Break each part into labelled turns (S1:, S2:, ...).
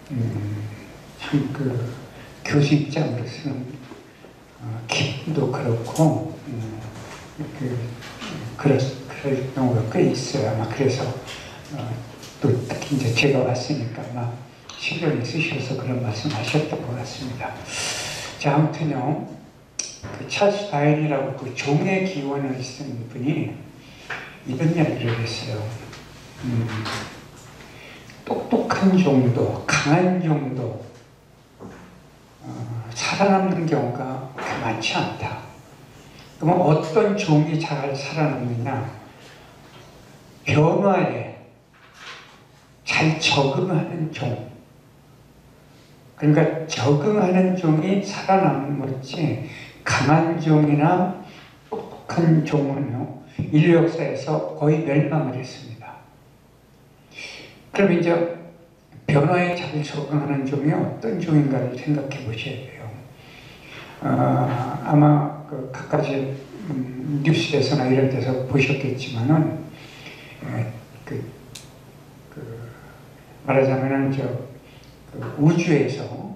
S1: 참 교수 입장으로서는 기분도 그렇고 그럴 경우가 꽤 있어요. 아마 그래서 또 특히 이제 제가 왔으니까 아마 신경이 쓰셔서 그런 말씀하셨던 것 같습니다. 자, 아무튼요, 찰스 다인이라고 종의 기원을 쓴 분이 이런 이야기를 했어요. 똑똑한 종도, 강한 종도 살아남는 경우가 그렇게 많지 않다. 그러면 어떤 종이 잘 살아남느냐? 변화에 잘 적응하는 종. 그러니까 적응하는 종이 살아남는 거지, 강한 종이나 똑똑한 종은요, 인류 역사에서 거의 멸망을 했습니다. 그럼 이제 변화에 잘 적응하는 종이 어떤 종인가를 생각해 보셔야 돼요. 아마 각가지 뉴스에서나 이런 데서 보셨겠지만은 말하자면은 우주에서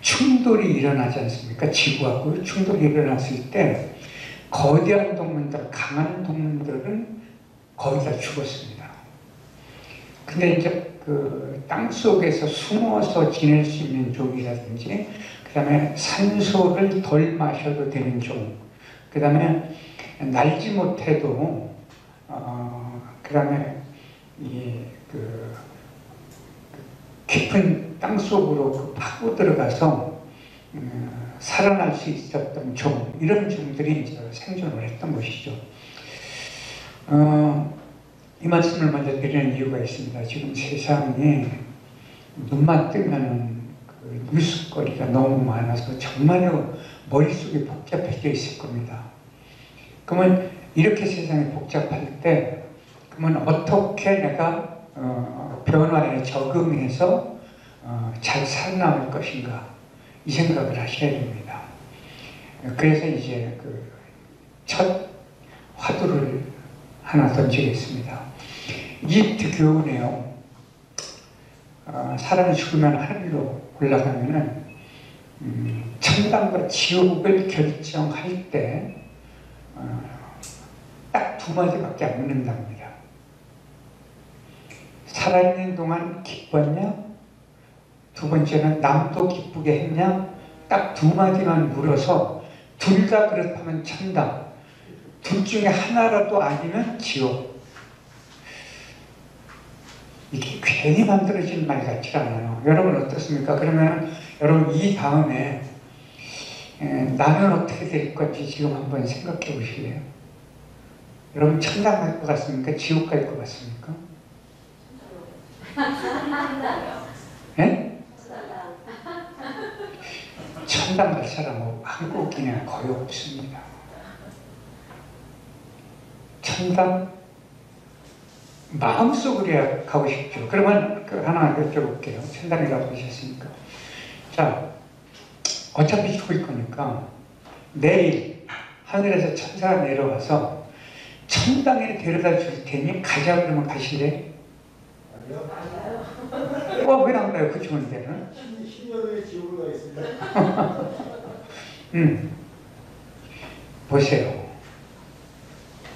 S1: 충돌이 일어나지 않습니까? 지구하고 충돌이 일어났을 때 거대한 동물들, 강한 동물들은 거의 다 죽었습니다. 근데 이제 땅 속에서 숨어서 지낼 수 있는 종이라든지, 그 다음에 산소를 덜 마셔도 되는 종, 그 다음에 날지 못해도, 그 다음에 깊은 땅 속으로 파고 들어가서 살아날 수 있었던 종, 이런 종들이 이제 생존을 했던 것이죠. 이 말씀을 먼저 드리는 이유가 있습니다. 지금 세상에 눈만 뜨면은 뉴스거리가 너무 많아서 정말로 머릿속이 복잡해져 있을 겁니다. 그러면 이렇게 세상이 복잡할 때, 그러면 어떻게 내가 변화에 적응해서 잘 살아남을 것인가, 이 생각을 하셔야 됩니다. 그래서 이제 첫 화두를 하나 던지겠습니다. 이집트 교훈에요, 사람이 죽으면 하늘로 올라가면은 천당과 지옥을 결정할 때 딱 두 마디밖에 안 묻는답니다. 살아있는 동안 기뻤냐? 두 번째는 남도 기쁘게 했냐? 딱 두 마디만 물어서 둘 다 그렇다면 천당, 둘 중에 하나라도 아니면 지옥. 이게 괜히 만들어진 말 같지 않아요. 여러분 어떻습니까? 그러면 여러분 이 다음에 나는 어떻게 될 건지 지금 한번 생각해 보실래요? 여러분 천당 갈 것 같습니까? 지옥 갈 것 같습니까? 네? 천당 갈 사람은 한국인은 거의 없습니다. 천당 마음속으로 가고 싶죠. 그러면 하나 여쭤볼게요. 천당에 가보셨습니까? 자, 어차피 죽을 거니까 내일 하늘에서 천사가 내려와서 천당에 데려다 줄 테니 가자 그러면 가실래? 왜 안 가요? 그 좋은 데는?
S2: 10년 후에 지옥으로 가겠습니다.
S1: 보세요.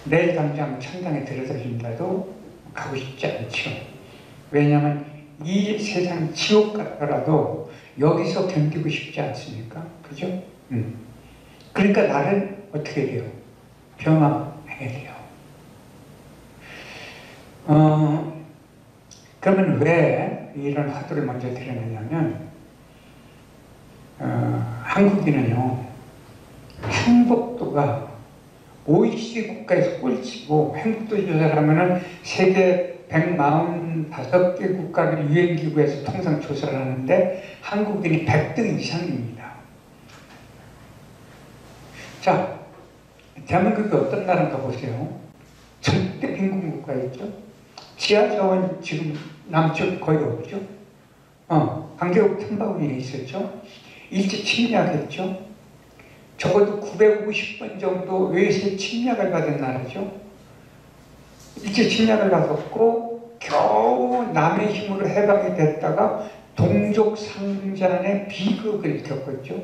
S1: 내일 당장 천당에 데려다 준다도 가고 싶지 않죠. 왜냐하면 이 세상 지옥 같더라도 여기서 견디고 싶지 않습니까? 그죠? 그러니까 나를 어떻게 돼요? 변화해야 돼요. 그러면 왜 이런 화두를 먼저 드리느냐면, 한국인은요, 행복도가 OECD 국가에서 꼴찌고, 행복도 조사를 하면은 세계 145개 국가를 유엔기구에서 통상 조사를 하는데 한국인이 100등 이상입니다. 자, 대한민국이 어떤 나라인가 보세요. 절대 빈곤 국가였죠. 지하자원 지금 남쪽 거의 없죠. 강제국 탐방원이 있었죠. 일제 침략했죠. 적어도 950번 정도 외세 침략을 받은 나라죠. 일제 침략을 받았고 겨우 남의 힘으로 해방이 됐다가 동족 상잔의 비극을 겪었죠.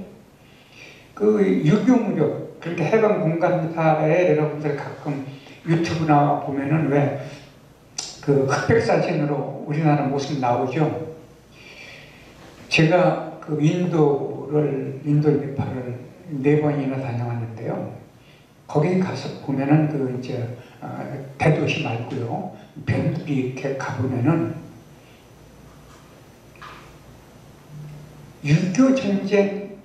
S1: 그 유교무력, 그렇게 해방 공감사에 여러분들 가끔 유튜브나 보면은 왜 그 흑백 사진으로 우리나라 모습 나오죠. 제가 그 인도 네팔을 4번이나 다녀왔는데요. 거기 가서 보면은 그 이제 대도시 말고요, 변두리 이렇게 가보면은 6.25 전쟁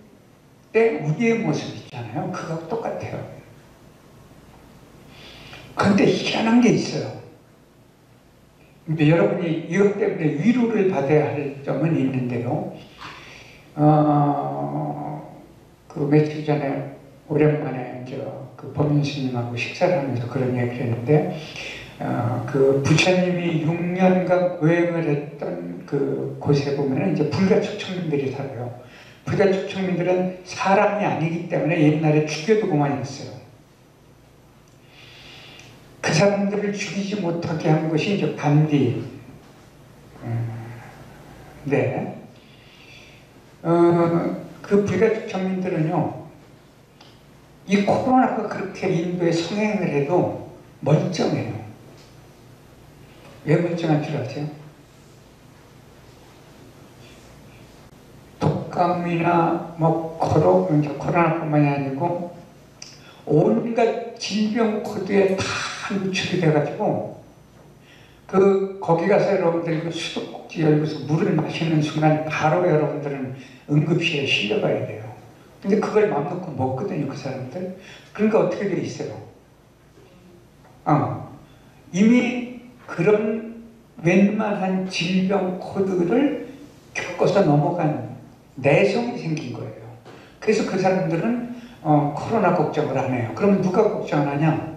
S1: 때 우리의 모습 있잖아요. 그거하고 똑같아요. 그런데 희한한 게 있어요. 근데 여러분이 이것 때문에 위로를 받아야 할 점은 있는데요. 그 며칠 전에 오랜만에 이제 그 법륜 스님하고 식사를 하면서 그런 얘기를 했는데, 그 부처님이 6년간 고행을 했던 그 곳에 보면은 이제 불가촉 청민들이 살아요. 불가촉 청민들은 사람이 아니기 때문에 옛날에 죽여도 그만했어요. 그 사람들을 죽이지 못하게 한 것이 이제 간디. 네. 그 불가촉 청민들은요, 이 코로나가 그렇게 인도에 성행을 해도 멀쩡해요. 왜 멀쩡한 줄 아세요? 독감이나 뭐 코로나뿐만이 아니고 온갖 질병 코드에 다 노출이 돼가지고 거기 가서 여러분들 그 수도꼭지 열고서 물을 마시는 순간 바로 여러분들은 응급실에 실려가야 돼요. 근데 그걸 맘 놓고 먹거든요, 그 사람들. 그러니까 어떻게 돼 있어요? 이미 그런 웬만한 질병 코드를 겪어서 넘어간 내성이 생긴 거예요. 그래서 그 사람들은 코로나 걱정을 안 해요. 그럼 누가 걱정을 하냐?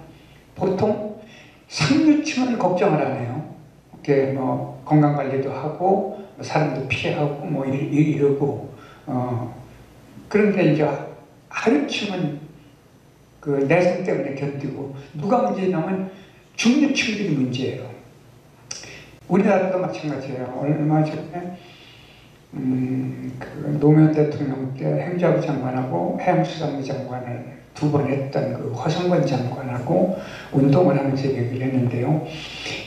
S1: 보통 상류층은 걱정을 안 해요. 이렇게 뭐 건강관리도 하고 사람도 피해하고 뭐 이러고 그런데 이제 하류층은 그 내성 때문에 견디고, 누가 문제냐면 중류층들이 문제예요. 우리나라도 마찬가지예요. 얼마 전에 그 노무현 대통령 때 행자부 장관하고 해양수산부 장관을 2번 했던 그 허성관 장관하고 운동을 하면서 얘기를 했는데요.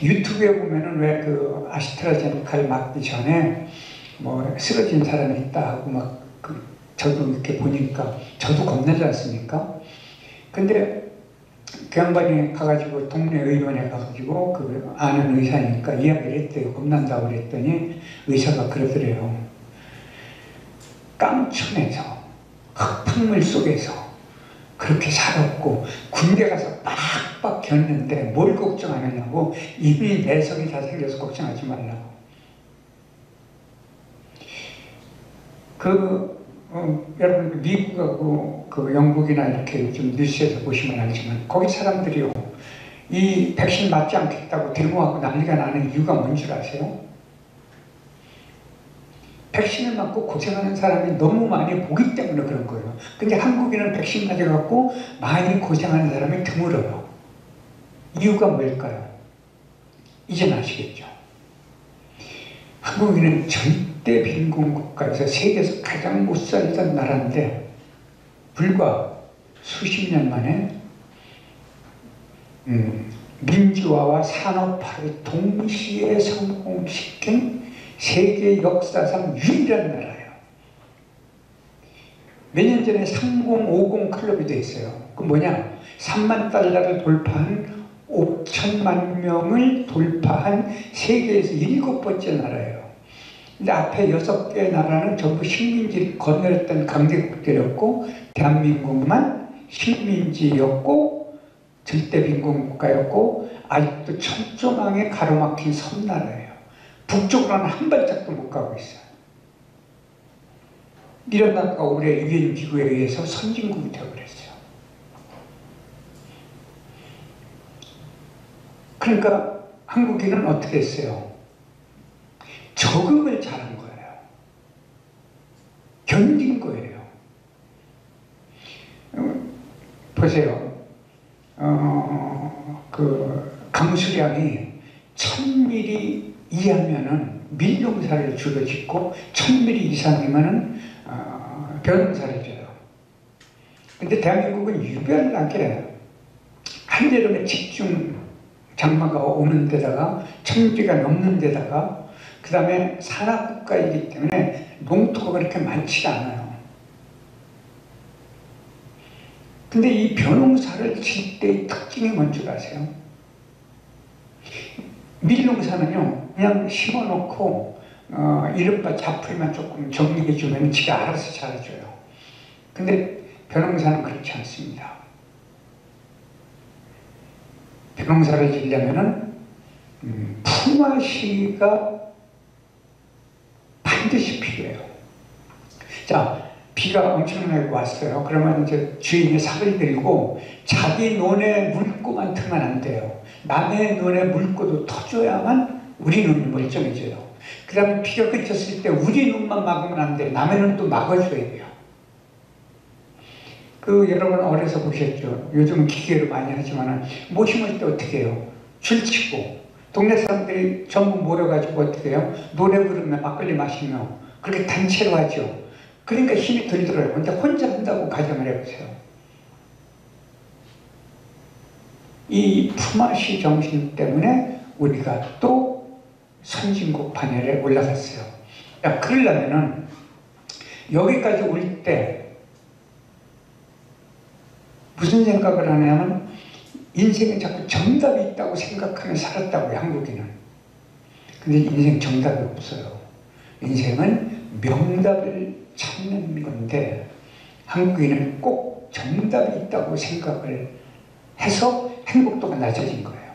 S1: 유튜브에 보면은 왜 그 아스트라제네카를 맞기 전에 뭐 쓰러진 사람이 있다 하고 막 저도 이렇게 보니까 저도 겁나지 않습니까? 근데 그 양반이 가가지고 동네 의원에 가가지고 그 아는 의사니까 이야기를 했대요. 겁난다고 그랬더니 의사가 그러더래요. 깡촌에서 흙탕물 속에서 그렇게 살았고 군대 가서 빡빡 겪는데 뭘 걱정하느냐고. 이미 내성이 다 생겨서 걱정하지 말라고. 여러분 미국하고 그 영국이나 이렇게 좀 뉴스에서 보시면 알지만 거기 사람들이요, 이 백신 맞지 않겠다고 데모하고 난리가 나는 이유가 뭔 줄 아세요? 백신을 맞고 고생하는 사람이 너무 많이 보기 때문에 그런 거예요. 근데 한국인은 백신 맞아갖고 많이 고생하는 사람이 드물어요. 이유가 뭘까요? 이젠 아시겠죠? 한국인은 절대 빈곤 국가에서 세계에서 가장 못 살던 나라인데 불과 수십 년 만에 민주화와 산업화를 동시에 성공시킨 세계 역사상 유일한 나라예요. 몇 년 전에 3050 클럽이 돼 있어요. 그 뭐냐? 3만 달러를 돌파한 5천만 명을 돌파한 세계에서 7번째 나라예요. 근데 앞에 6개 나라는 전부 식민지를 건너렸던 강대국들이었고, 대한민국만 식민지였고 절대 빈곤 국가였고 아직도 천조망에 가로막힌 섬나라예요. 북쪽으로는 한 발짝도 못 가고 있어요. 이런 나라가 올해 유엔 기구에 의해서 선진국이 되어버렸어요. 그러니까 한국인은 어떻게 했어요? 적응을 잘한 거예요. 견딘 거예요. 보세요. 그 강수량이 1000mm 이하면은 밀농사를 주로 짓고 1000mm 이상이면은 벼농사를 져요. 근데 대한민국은 유별나게 한여름에 집중 장마가 오는 데다가 1000mm가 넘는 데다가 그 다음에 산악국가이기 때문에 농토가 그렇게 많지가 않아요. 근데 이 벼농사를 질 때의 특징이 뭔지 아세요? 밀농사는요 그냥 심어놓고 이른바 잡풀만 조금 정리해주면 지가 알아서 자라줘요. 근데 벼농사는 그렇지 않습니다. 벼농사를 지려면은 품앗이가 반드시 필요해요. 자, 비가 엄청나게 왔어요. 그러면 이제 주인이 삽을 들고 자기 논에 물고만 트면 안 돼요. 남의 논에 물고도 터줘야만 우리 논이 멀쩡해져요. 그 다음에 비가 그쳤을 때 우리 논만 막으면 안 돼요. 남의 논도 막아줘야 돼요. 여러분 어려서 보셨죠? 요즘 기계로 많이 하지만 못 심을 때 어떻게 해요? 줄치고 동네 사람들이 전부 모여가지고 어떻게 해요? 노래 부르며 막걸리 마시며 그렇게 단체로 하죠. 그러니까 힘이 덜 들어요. 근데 혼자 한다고 가정을 해보세요. 이 품앗이 정신 때문에 우리가 또 선진국 반열에 올라갔어요. 그러려면은 여기까지 올 때 무슨 생각을 하냐면 인생에 자꾸 정답이 있다고 생각하며 살았다고요, 한국인은. 근데 인생 정답이 없어요. 인생은 명답을 찾는 건데 한국인은 꼭 정답이 있다고 생각을 해서 행복도가 낮아진 거예요.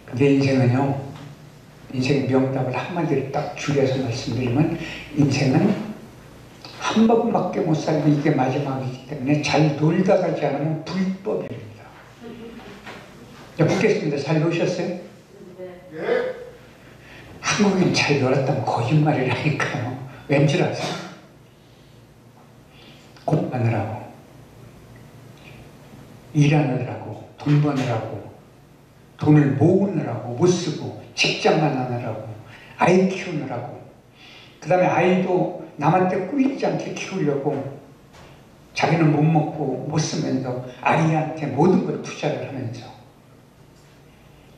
S1: 근데 인생은요, 인생의 명답을 한마디로 딱 줄여서 말씀드리면 인생은 한 번밖에 못 살고 이게 마지막이기 때문에 잘 놀다 가지 않으면 불법입니다. 자, 묻겠습니다. 잘 노셨어요?
S2: 네.
S1: 한국인 잘 놀았다면 거짓말이라니까요. 왠지 아세요? 돈 많으라고, 일하느라고, 돈 버느라고, 돈을 모으느라고 못 쓰고, 직장만 하느라고, 아이 키우느라고, 그 다음에 아이도 남한테 꾸리지 않게 키우려고 자기는 못 먹고 못 쓰면서 아이한테 모든 걸 투자를 하면서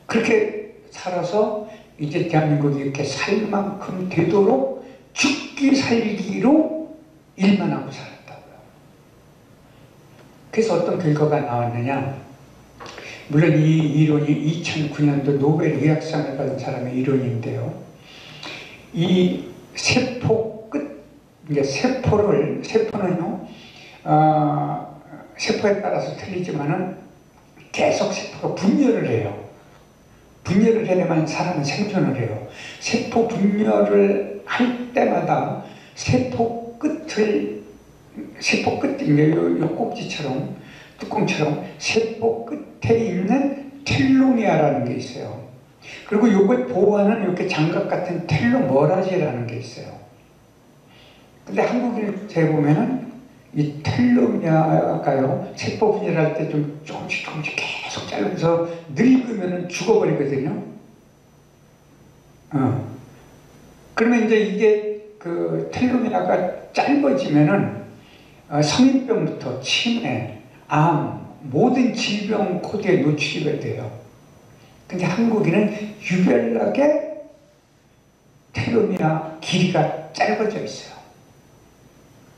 S1: 그렇게 살아서 이제 대한민국이 이렇게 살 만큼 되도록 죽기 살기로 일만 하고 살았다고요. 그래서 어떤 결과가 나왔느냐, 물론 이 이론이 2009년도 노벨 의학상을 받은 사람의 이론인데요, 이 세포 끝, 이게 세포는요, 세포에 따라서 틀리지만은 계속 세포가 분열을 해요. 분열을 해야만 사람은 생존을 해요. 세포 분열을 할 때마다 세포 끝이 요 꼭지처럼, 뚜껑처럼 세포 끝에 있는 텔로미아라는 게 있어요. 그리고 이걸 보호하는 이렇게 장갑 같은 텔로머라지라는 게 있어요. 근데 한국인을 재보면은 이 텔로미아가요, 세포 분열할 때 좀 조금씩 계속 짧아서 늙으면은 죽어버리거든요. 그러면 이제 이게 그 텔로미아가 짧아지면은 성인병부터 치매, 암, 모든 질병 코드에 노출이 돼요. 근데 한국인은 유별나게 텔로미아 길이가 짧아져 있어요.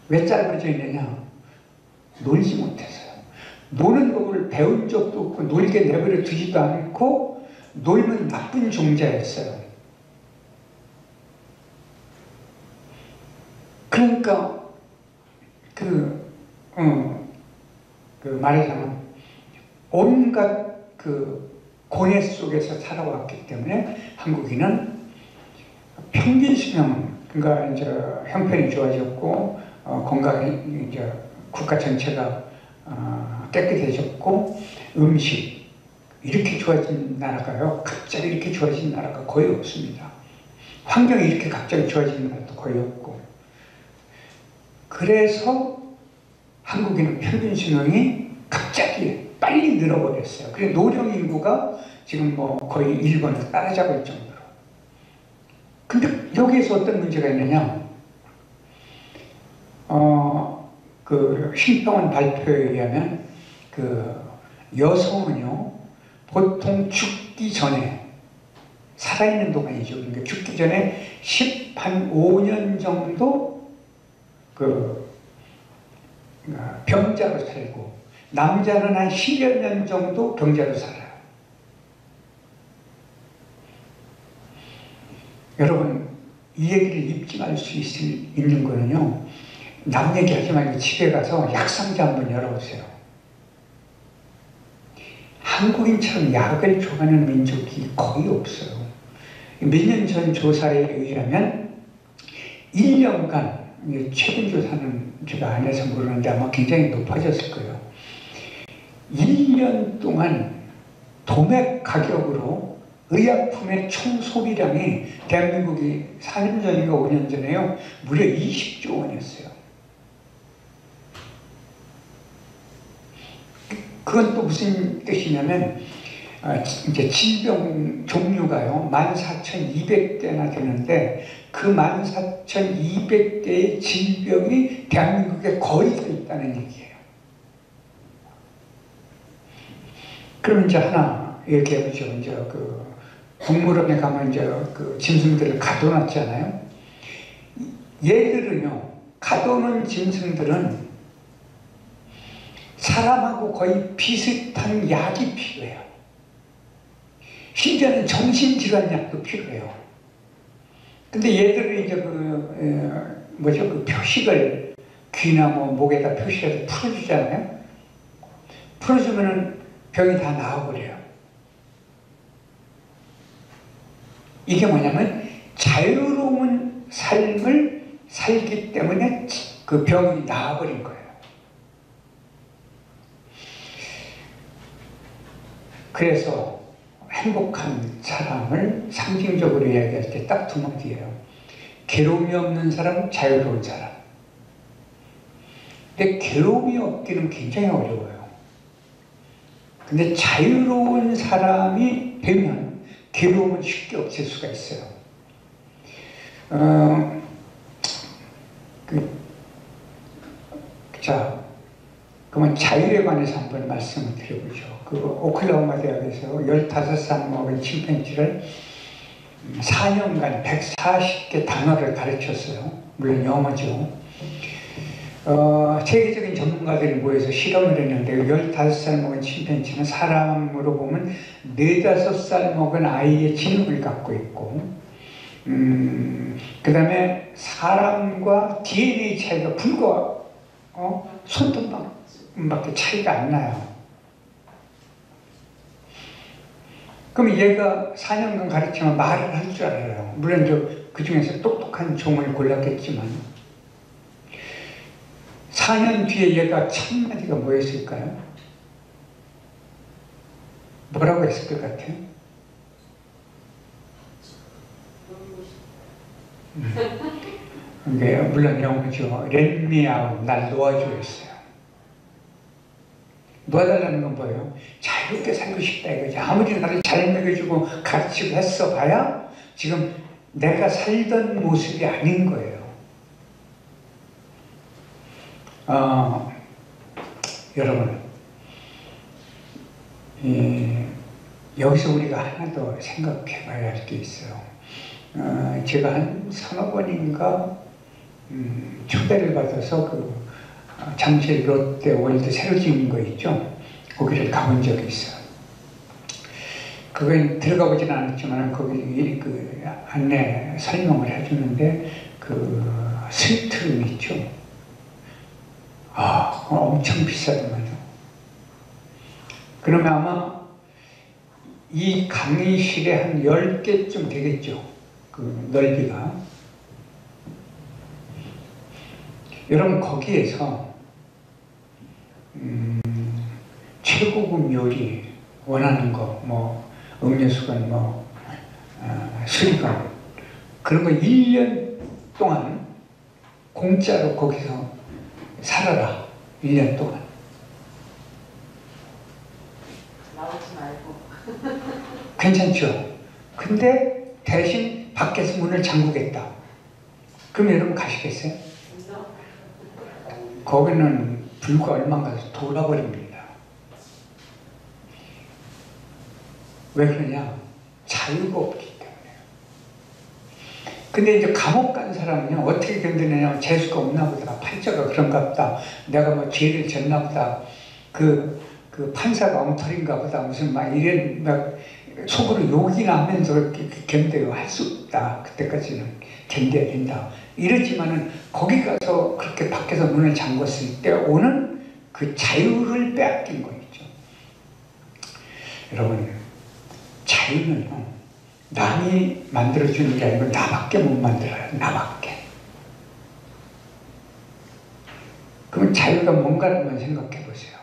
S1: 왜 짧아져 있느냐? 놀지 못해서요. 노는 법을 배운 적도 없고 놀게 내버려 두지도 않고 놀면 나쁜 종자였어요. 그러니까 말하자면 온갖 고뇌 속에서 살아왔기 때문에 한국인은 평균 수명, 그러니까 이제 형편이 좋아졌고 건강이 이제 국가 전체가 깨끗해졌고 음식 이렇게 좋아진 나라가요, 갑자기 이렇게 좋아진 나라가 거의 없습니다. 환경이 이렇게 갑자기 좋아진 나라도 거의 없고, 그래서 한국인은 평균 수명이 갑자기 빨리 늘어버렸어요. 그래서 노령 인구가 지금 뭐 거의 일본을 따라잡을 정도로. 근데 여기에서 어떤 문제가 있느냐? 그 신병원 발표에 의하면 그 여성은요 보통 죽기 전에 살아있는 동안이죠. 그러니까 죽기 전에 15년 정도 그 병자로 살고 남자는 한 10여 년 정도 병자로 살아요. 여러분 이 얘기를 입증할 수 있는 거는요, 남 얘기하지 말고 집에 가서 약상자 한번 열어보세요. 한국인처럼 약을 좋아하는 민족이 거의 없어요. 몇 년 전 조사에 의하면 1년간, 최근 조사는 제가 안 해서 모르는데 아마 굉장히 높아졌을 거예요. 1년 동안 도매 가격으로 의약품의 총 소비량이 대한민국이 4년 전인가 5년 전에요 무려 20조 원이었어요. 그건 또 무슨 뜻이냐면 이제 질병 종류가요 14,200개나 되는데 그 14,200개의 질병이 대한민국에 거의 다 있다는 얘기예요. 그럼 이제 하나 얘기해보죠. 이제 그 동물원에 가면 이제 그 짐승들을 가둬놨잖아요. 얘들은요, 가둬놓은 짐승들은 사람하고 거의 비슷한 약이 필요해요. 심지어는 정신질환약도 필요해요. 근데 얘들이 이제 그 표식을 귀나 뭐 목에다 표시해서 풀어주잖아요. 풀어주면은 병이 다 나아버려요. 이게 뭐냐면 자유로운 삶을 살기 때문에 그 병이 나아버린 거예요. 그래서 행복한 사람을 상징적으로 이야기할 때 딱 두 마디예요. 괴로움이 없는 사람, 자유로운 사람. 근데 괴로움이 없기는 굉장히 어려워요. 근데 자유로운 사람이 되면 괴로움은 쉽게 없앨 수가 있어요. 자, 그러면 자유에 관해서 한번 말씀을 드려보죠. 그 오클라호마 대학에서 15살 먹은 침팬지를 4년간 140개 단어를 가르쳤어요. 물론 영어죠. 세계적인 전문가들이 모여서 실험을 했는데 15살 먹은 침팬지는 사람으로 보면 4, 5살 먹은 아이의 지능을 갖고 있고 그 다음에 사람과 DNA 차이가 불과 손톱밖에 차이가 안 나요. 그럼 얘가 4년간 가르치면 말을 할 줄 알아요. 물론 그 중에서 똑똑한 종을 골랐겠지만 4년 뒤에 얘가 첫 마디가 뭐였을까요? 뭐라고 했을 것 같아요? 물론 영어죠. Let me out. 날 놓아줘 했어요. 놓아달라는 건 뭐예요? 자유롭게 살고 싶다 이거지. 아무리 나를 잘 먹여주고 가르치고 했어 봐야 지금 내가 살던 모습이 아닌 거예요. 여러분, 여기서 우리가 하나 더 생각해 봐야 할 게 있어요. 제가 한 서너 번인가 초대를 받아서 잠실 롯데월드 새로 지은 거 있죠? 거기를 가본 적이 있어요. 그건 들어가 보진 않았지만 거기 그 안내 설명을 해주는데 스위트룸 있죠? 엄청 비싸더만요. 그러면 아마 이 강의실에 한 10개쯤 되겠죠. 그 넓이가. 여러분 거기에서 최고급 요리 원하는 거, 뭐 음료수건, 뭐 수리건 그런 거 1년 동안 공짜로 거기서 살아라. 1년 동안.
S3: 나오지 말고.
S1: 괜찮죠? 근데 대신 밖에서 문을 잠그겠다. 그럼 여러분 가시겠어요? 거기는 불과 얼마 가서 돌아버립니다. 왜 그러냐? 자유가 없기 때문에. 근데 이제 감옥 간 사람은요, 어떻게 견디느냐, 재수가 없나 보다, 팔자가 그런가 보다, 내가 뭐 죄를 졌나 보다, 그 판사가 엉터리인가 보다, 무슨 막 이런, 막 속으로 욕이나 하면서 이렇게 견뎌요. 할 수 없다. 그때까지는 견뎌야 된다. 이러지만은 거기 가서 그렇게 밖에서 문을 잠궜을 때 오는 그 자유를 빼앗긴 거겠죠. 여러분, 자유는 남이 만들어주는 게 아니고 나밖에 못 만들어요. 나밖에. 그럼 자유가 뭔가를 한번 생각해 보세요.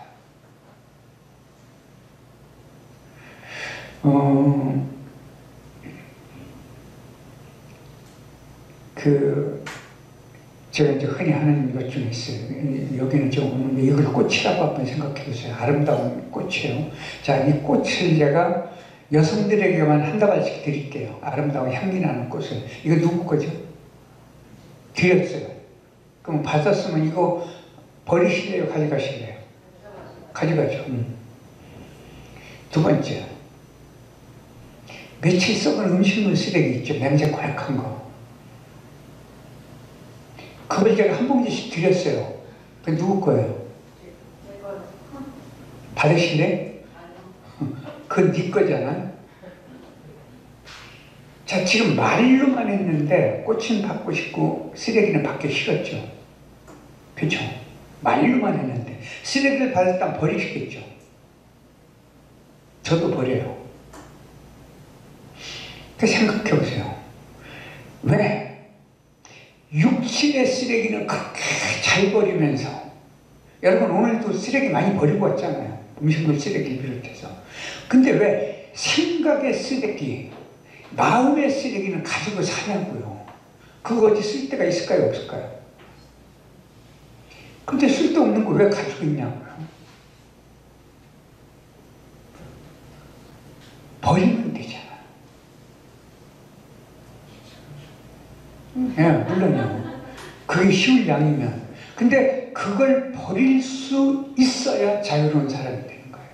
S1: 제가 이제 흔히 하는 것 중에 있어요. 여기는 좀 없는데 이걸 꽃이라고 한번 생각해 보세요. 아름다운 꽃이에요. 자, 이 꽃을 제가 여성들에게만 한 다발씩 드릴게요. 아름다운 향기 나는 꽃을. 이거 누구 거죠? 드렸어요. 그럼 받았으면 이거 버리실래요? 가져가실래요? 가져가죠. 두 번째, 며칠 썩은 음식물 쓰레기 있죠. 냄새 고약한 거. 그걸 제가 한 봉지씩 드렸어요. 그 누구 거예요? 받으실래? 그건 네 거잖아. 자, 지금 말로만 했는데 꽃은 받고 싶고 쓰레기는 받기 싫었죠. 그렇죠? 말로만 했는데 쓰레기를 받았다면 버리시겠죠. 저도 버려요. 그 생각해 보세요. 왜? 육신의 쓰레기는 그렇게 잘 버리면서, 여러분 오늘도 쓰레기 많이 버리고 왔잖아요. 음식물 쓰레기를 비롯해서. 근데 왜 생각의 쓰레기, 마음의 쓰레기는 가지고 사냐고요. 그거 어디 쓸 데가 있을까요? 없을까요? 근데 쓸데없는 거 왜 가지고 있냐고요. 버리면 되잖아. 예, 물론요. 그게 쉬울 양이면. 근데 그걸 버릴 수 있어야 자유로운 사람이 되는 거예요.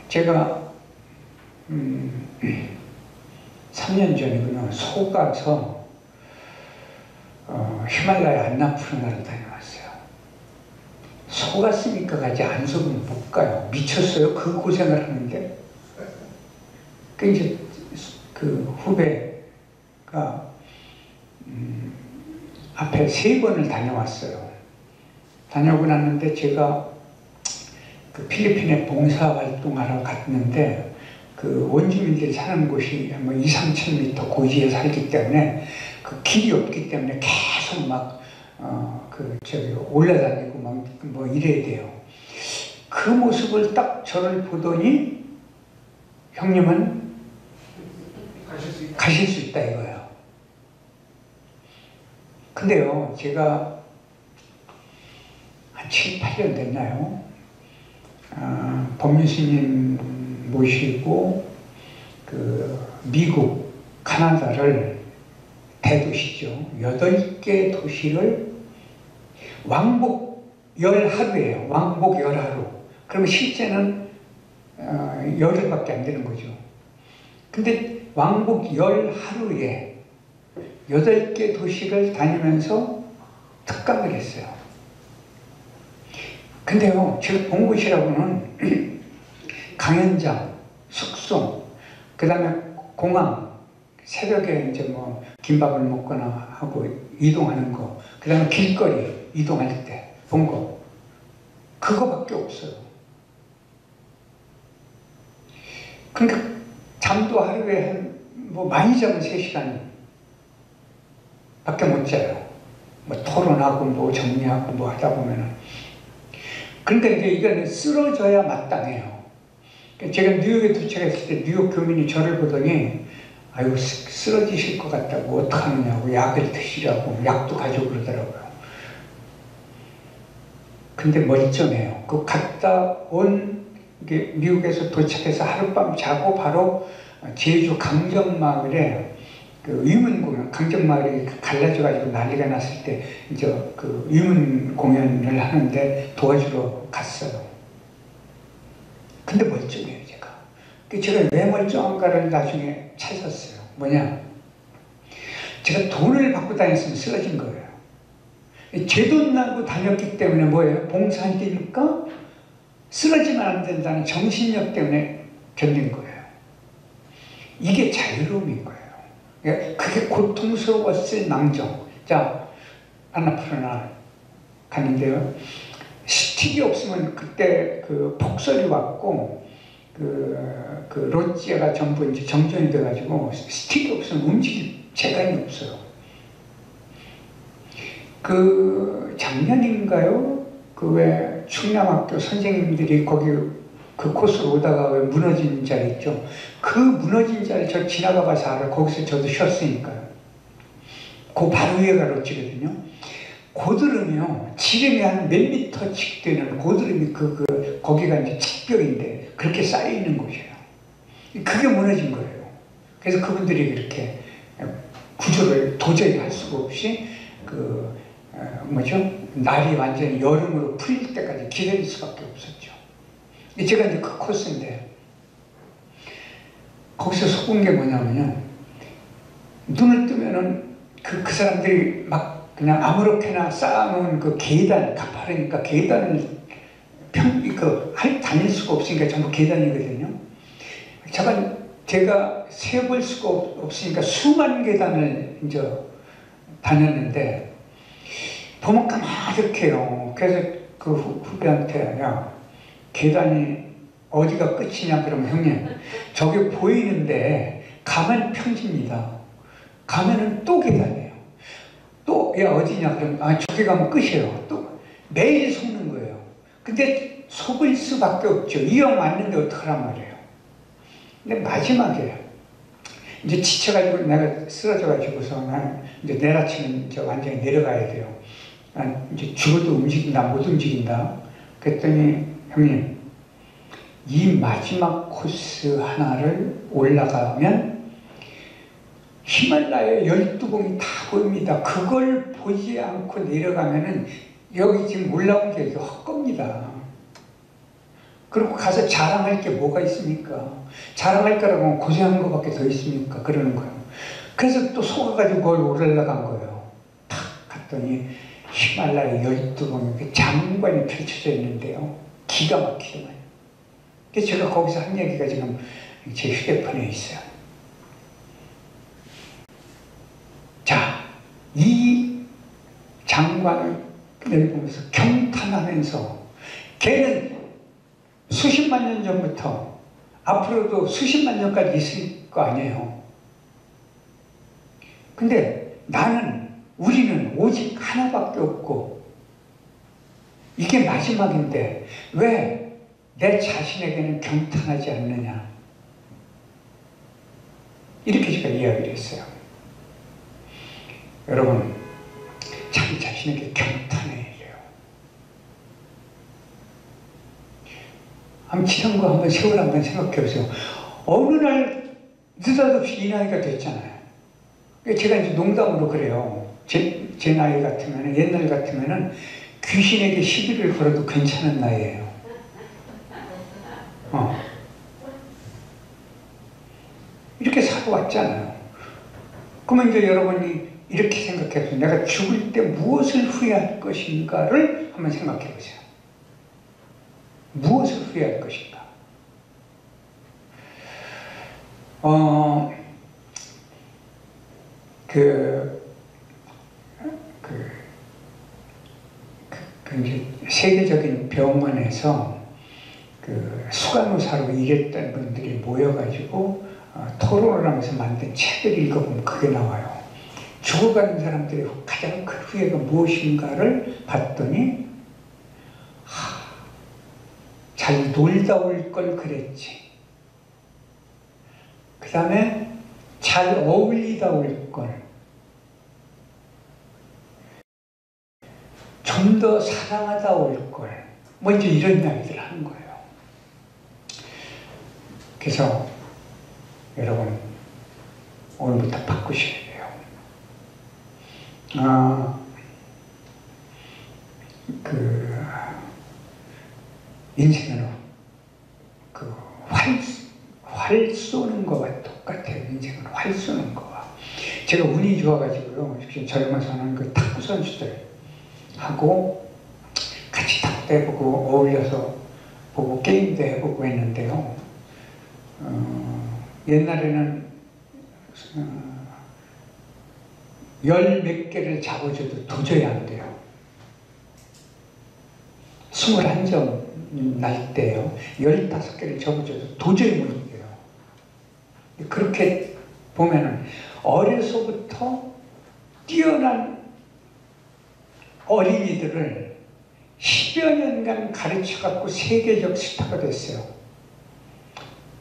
S1: 제가 3년 전이구나. 속아서 히말라야 안나푸르나를 다녀왔어요. 속았으니까 가지 안 속으면 못 가요. 미쳤어요. 그 고생을 하는데. 그 이제 그 후배가 앞에 3번을 다녀왔어요. 다녀오고 났는데 제가 그 필리핀에 봉사활동하러 갔는데 그 원주민들이 사는 곳이 뭐 2~3,000m 고지에 살기 때문에 그 길이 없기 때문에 계속 막 올라다니고 막 뭐 이래야 돼요. 그 모습을 딱 저를 보더니 형님은 가실 수 있다 이거예요. 근데요, 제가 한 7~8년 됐나요? 법륜스님 모시고 미국, 카나다를 대도시죠. 8개 도시를 왕복 10하루예요. 왕복 10하루. 그러면 실제는 열흘밖에 안 되는 거죠. 근데 왕복 10하루에 8개 도시를 다니면서 특강을 했어요. 근데요, 제가 본 곳이라고는 강연장, 숙소, 그 다음에 공항, 새벽에 이제 뭐 김밥을 먹거나 하고 이동하는 거, 그 다음에 길거리 이동할 때 본 거, 그거밖에 없어요. 그러니까 잠도 하루에 뭐 많이 자면 3시간 밖에 못 자요. 뭐 토론하고 뭐 정리하고 뭐 하다 보면은. 그러니까 이제 이거는 쓰러져야 마땅해요. 제가 뉴욕에 도착했을 때 뉴욕 교민이 저를 보더니 아이고 쓰러지실 것 같다고 어떡하느냐고 약을 드시라고 약도 가지고 그러더라고요. 근데 멀쩡해요. 그 갔다 온 이게 미국에서 도착해서 하룻밤 자고 바로 제주 강정마을에 그 위문 공연, 강정마을이 갈라져가지고 난리가 났을 때 이제 그 위문 공연을 하는데 도와주러 갔어요. 근데 멀쩡해요, 제가 왜 멀쩡한가를 나중에 찾았어요. 뭐냐? 제가 돈을 받고 다녔으면 쓰러진 거예요. 제 돈 나고 다녔기 때문에 뭐예요? 봉사할 때니까 쓰러지면 안 된다는 정신력 때문에 견딘 거예요. 이게 자유로움인 거예요. 그게 고통스러웠을 망정. 자, 안나푸르나 갔는데요. 스틱이 없으면 그때 그 폭설이 왔고 그 로지아가 전부 이제 정전이 돼가지고 스틱이 없으면 움직일 재간이 없어요. 그 작년인가요? 그 왜 충남학교 선생님들이 거기 그 코스로 오다가 왜 무너진 자리 있죠? 그 무너진 자리 저 지나가 봐서 알아. 거기서 저도 쉬었으니까요. 그 바로 위에가 로지거든요. 고드름이요. 지름이 한 몇 미터씩 되는 고드름이 거기가 이제 칡벽인데 그렇게 쌓여 있는 곳이에요. 그게 무너진 거예요. 그래서 그분들이 그렇게 구조를 도저히 할 수가 없이 날이 완전히 여름으로 풀릴 때까지 기다릴 수밖에 없었죠. 제가 이제 그 코스인데 거기서 속은 게 뭐냐면요. 눈을 뜨면은 그 사람들이 막 그냥 아무렇게나 쌓아놓은 그 계단, 가파르니까 계단을 다닐 수가 없으니까 전부 계단이거든요. 제가 세볼 수가 없으니까 수만 계단을 이제 다녔는데 보면 까마득해요. 그래서 그 후배한테 야 계단이 어디가 끝이냐 그러면 형님 저기 보이는데 가면 평지입니다. 가면은 또 계단이에요. 또 야 어디냐 그러면 저기 가면 끝이에요. 또 매일 속는 거예요. 근데 속을 수밖에 없죠. 이 형 맞는데 어떡하란 말이에요. 근데 마지막에 이제 지쳐가지고 내가 쓰러져가지고서 난 이제 내일 아침에 이제 완전히 내려가야 돼요. 난 이제 죽어도 못 움직인다. 그랬더니 형님 이 마지막 코스 하나를 올라가면 히말라야 12봉이 다 보입니다. 그걸 보지 않고 내려가면은 여기 지금 올라온 게 헛겁니다. 그리고 가서 자랑할 게 뭐가 있습니까? 자랑할 거라고 고생한 것밖에 더 있습니까? 그러는 거예요. 그래서 또 속아가지고 거기 올라간 거예요. 탁 갔더니 히말라야 12봉이 장관이 펼쳐져 있는데요. 기가 막히더만. 그래서 제가 거기서 한 얘기가 지금 제 휴대폰에 있어요. 자, 이 장관을 보면서 경탄하면서 걔는 수십만 년 전부터 앞으로도 수십만 년까지 있을 거 아니에요. 근데 우리는 오직 하나밖에 없고 이게 마지막인데 왜 내 자신에게는 경탄하지 않느냐. 이렇게 제가 이야기를 했어요. 여러분 자기 자신에게 경탄해야 돼요. 지난 거 한번 세월 한번 생각해 보세요. 어느 날 느닷없이 이 나이가 됐잖아요. 제가 이제 농담으로 그래요. 제 나이 같으면 옛날 같으면은 귀신에게 시비를 걸어도 괜찮은 나이예요. 이렇게 살아왔잖아요. 그러면 이제 여러분이 이렇게 생각해서 내가 죽을 때 무엇을 후회할 것인가를 한번 생각해 보세요. 무엇을 후회할 것인가? 이제 세계적인 병원에서 수간호사로 일했던 분들이 모여가지고 토론을 하면서 만든 책을 읽어보면 그게 나와요. 죽어가는 사람들의 가장 큰 후회가 무엇인가를 봤더니 잘 놀다 올 걸 그랬지. 그 다음에 잘 어울리다 올 걸. 좀 더 사랑하다 올 걸. 뭐 이제 이런 이야기들 하는 거예요. 그래서 여러분 오늘부터 바꾸셔야 돼요. 인생은 활 쏘는 거와 똑같아요. 인생은 활 쏘는 거와. 제가 운이 좋아가지고요. 젊어서는 그 탁구 선수들하고 같이 탁구도 해보고 어울려서 보고 게임도 해보고 했는데요. 옛날에는 열 몇 개를 잡아줘도 도저히 안 돼요. 21점 날 때요. 15개를 접어줘도 도저히 못 이겨요. 그렇게 보면은 어려서부터 뛰어난 어린이들을 10여 년간 가르쳐갖고 세계적 스타가 됐어요.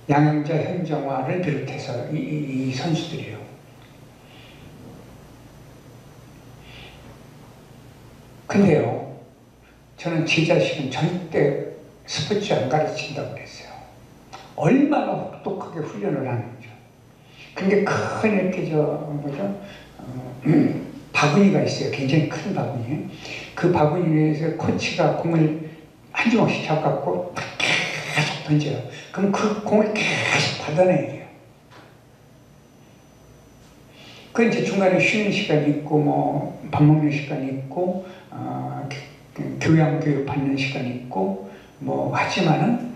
S1: 양영자, 현정화를 비롯해서 이 선수들이요. 근데요, 저는 제 자식은 절대 스포츠 안 가르친다고 그랬어요. 얼마나 혹독하게 훈련을 하는지. 근데 큰 이렇게 바구니가 있어요. 굉장히 큰 바구니. 그 바구니에서 코치가 공을 한 주먹씩 잡고 계속 던져요. 그럼 그 공을 계속 받아내야 돼요. 그 이제 중간에 쉬는 시간이 있고, 뭐 밥 먹는 시간이 있고, 교양 교육 받는 시간이 있고, 뭐 하지만은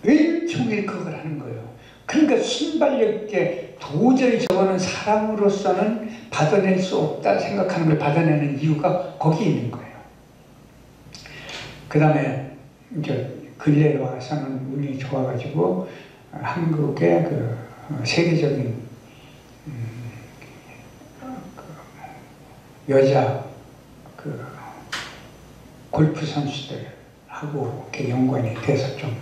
S1: 일종일 그걸 하는 거예요. 그러니까 순발력 있게 도저히 저거는 사람으로서는 받아낼 수 없다 생각하는 걸 받아내는 이유가 거기에 있는 거예요. 그 다음에 이제 근래에 와서는 운이 좋아가지고 한국의 그 세계적인 여자 골프 선수들하고 이렇게 연관이 돼서 좀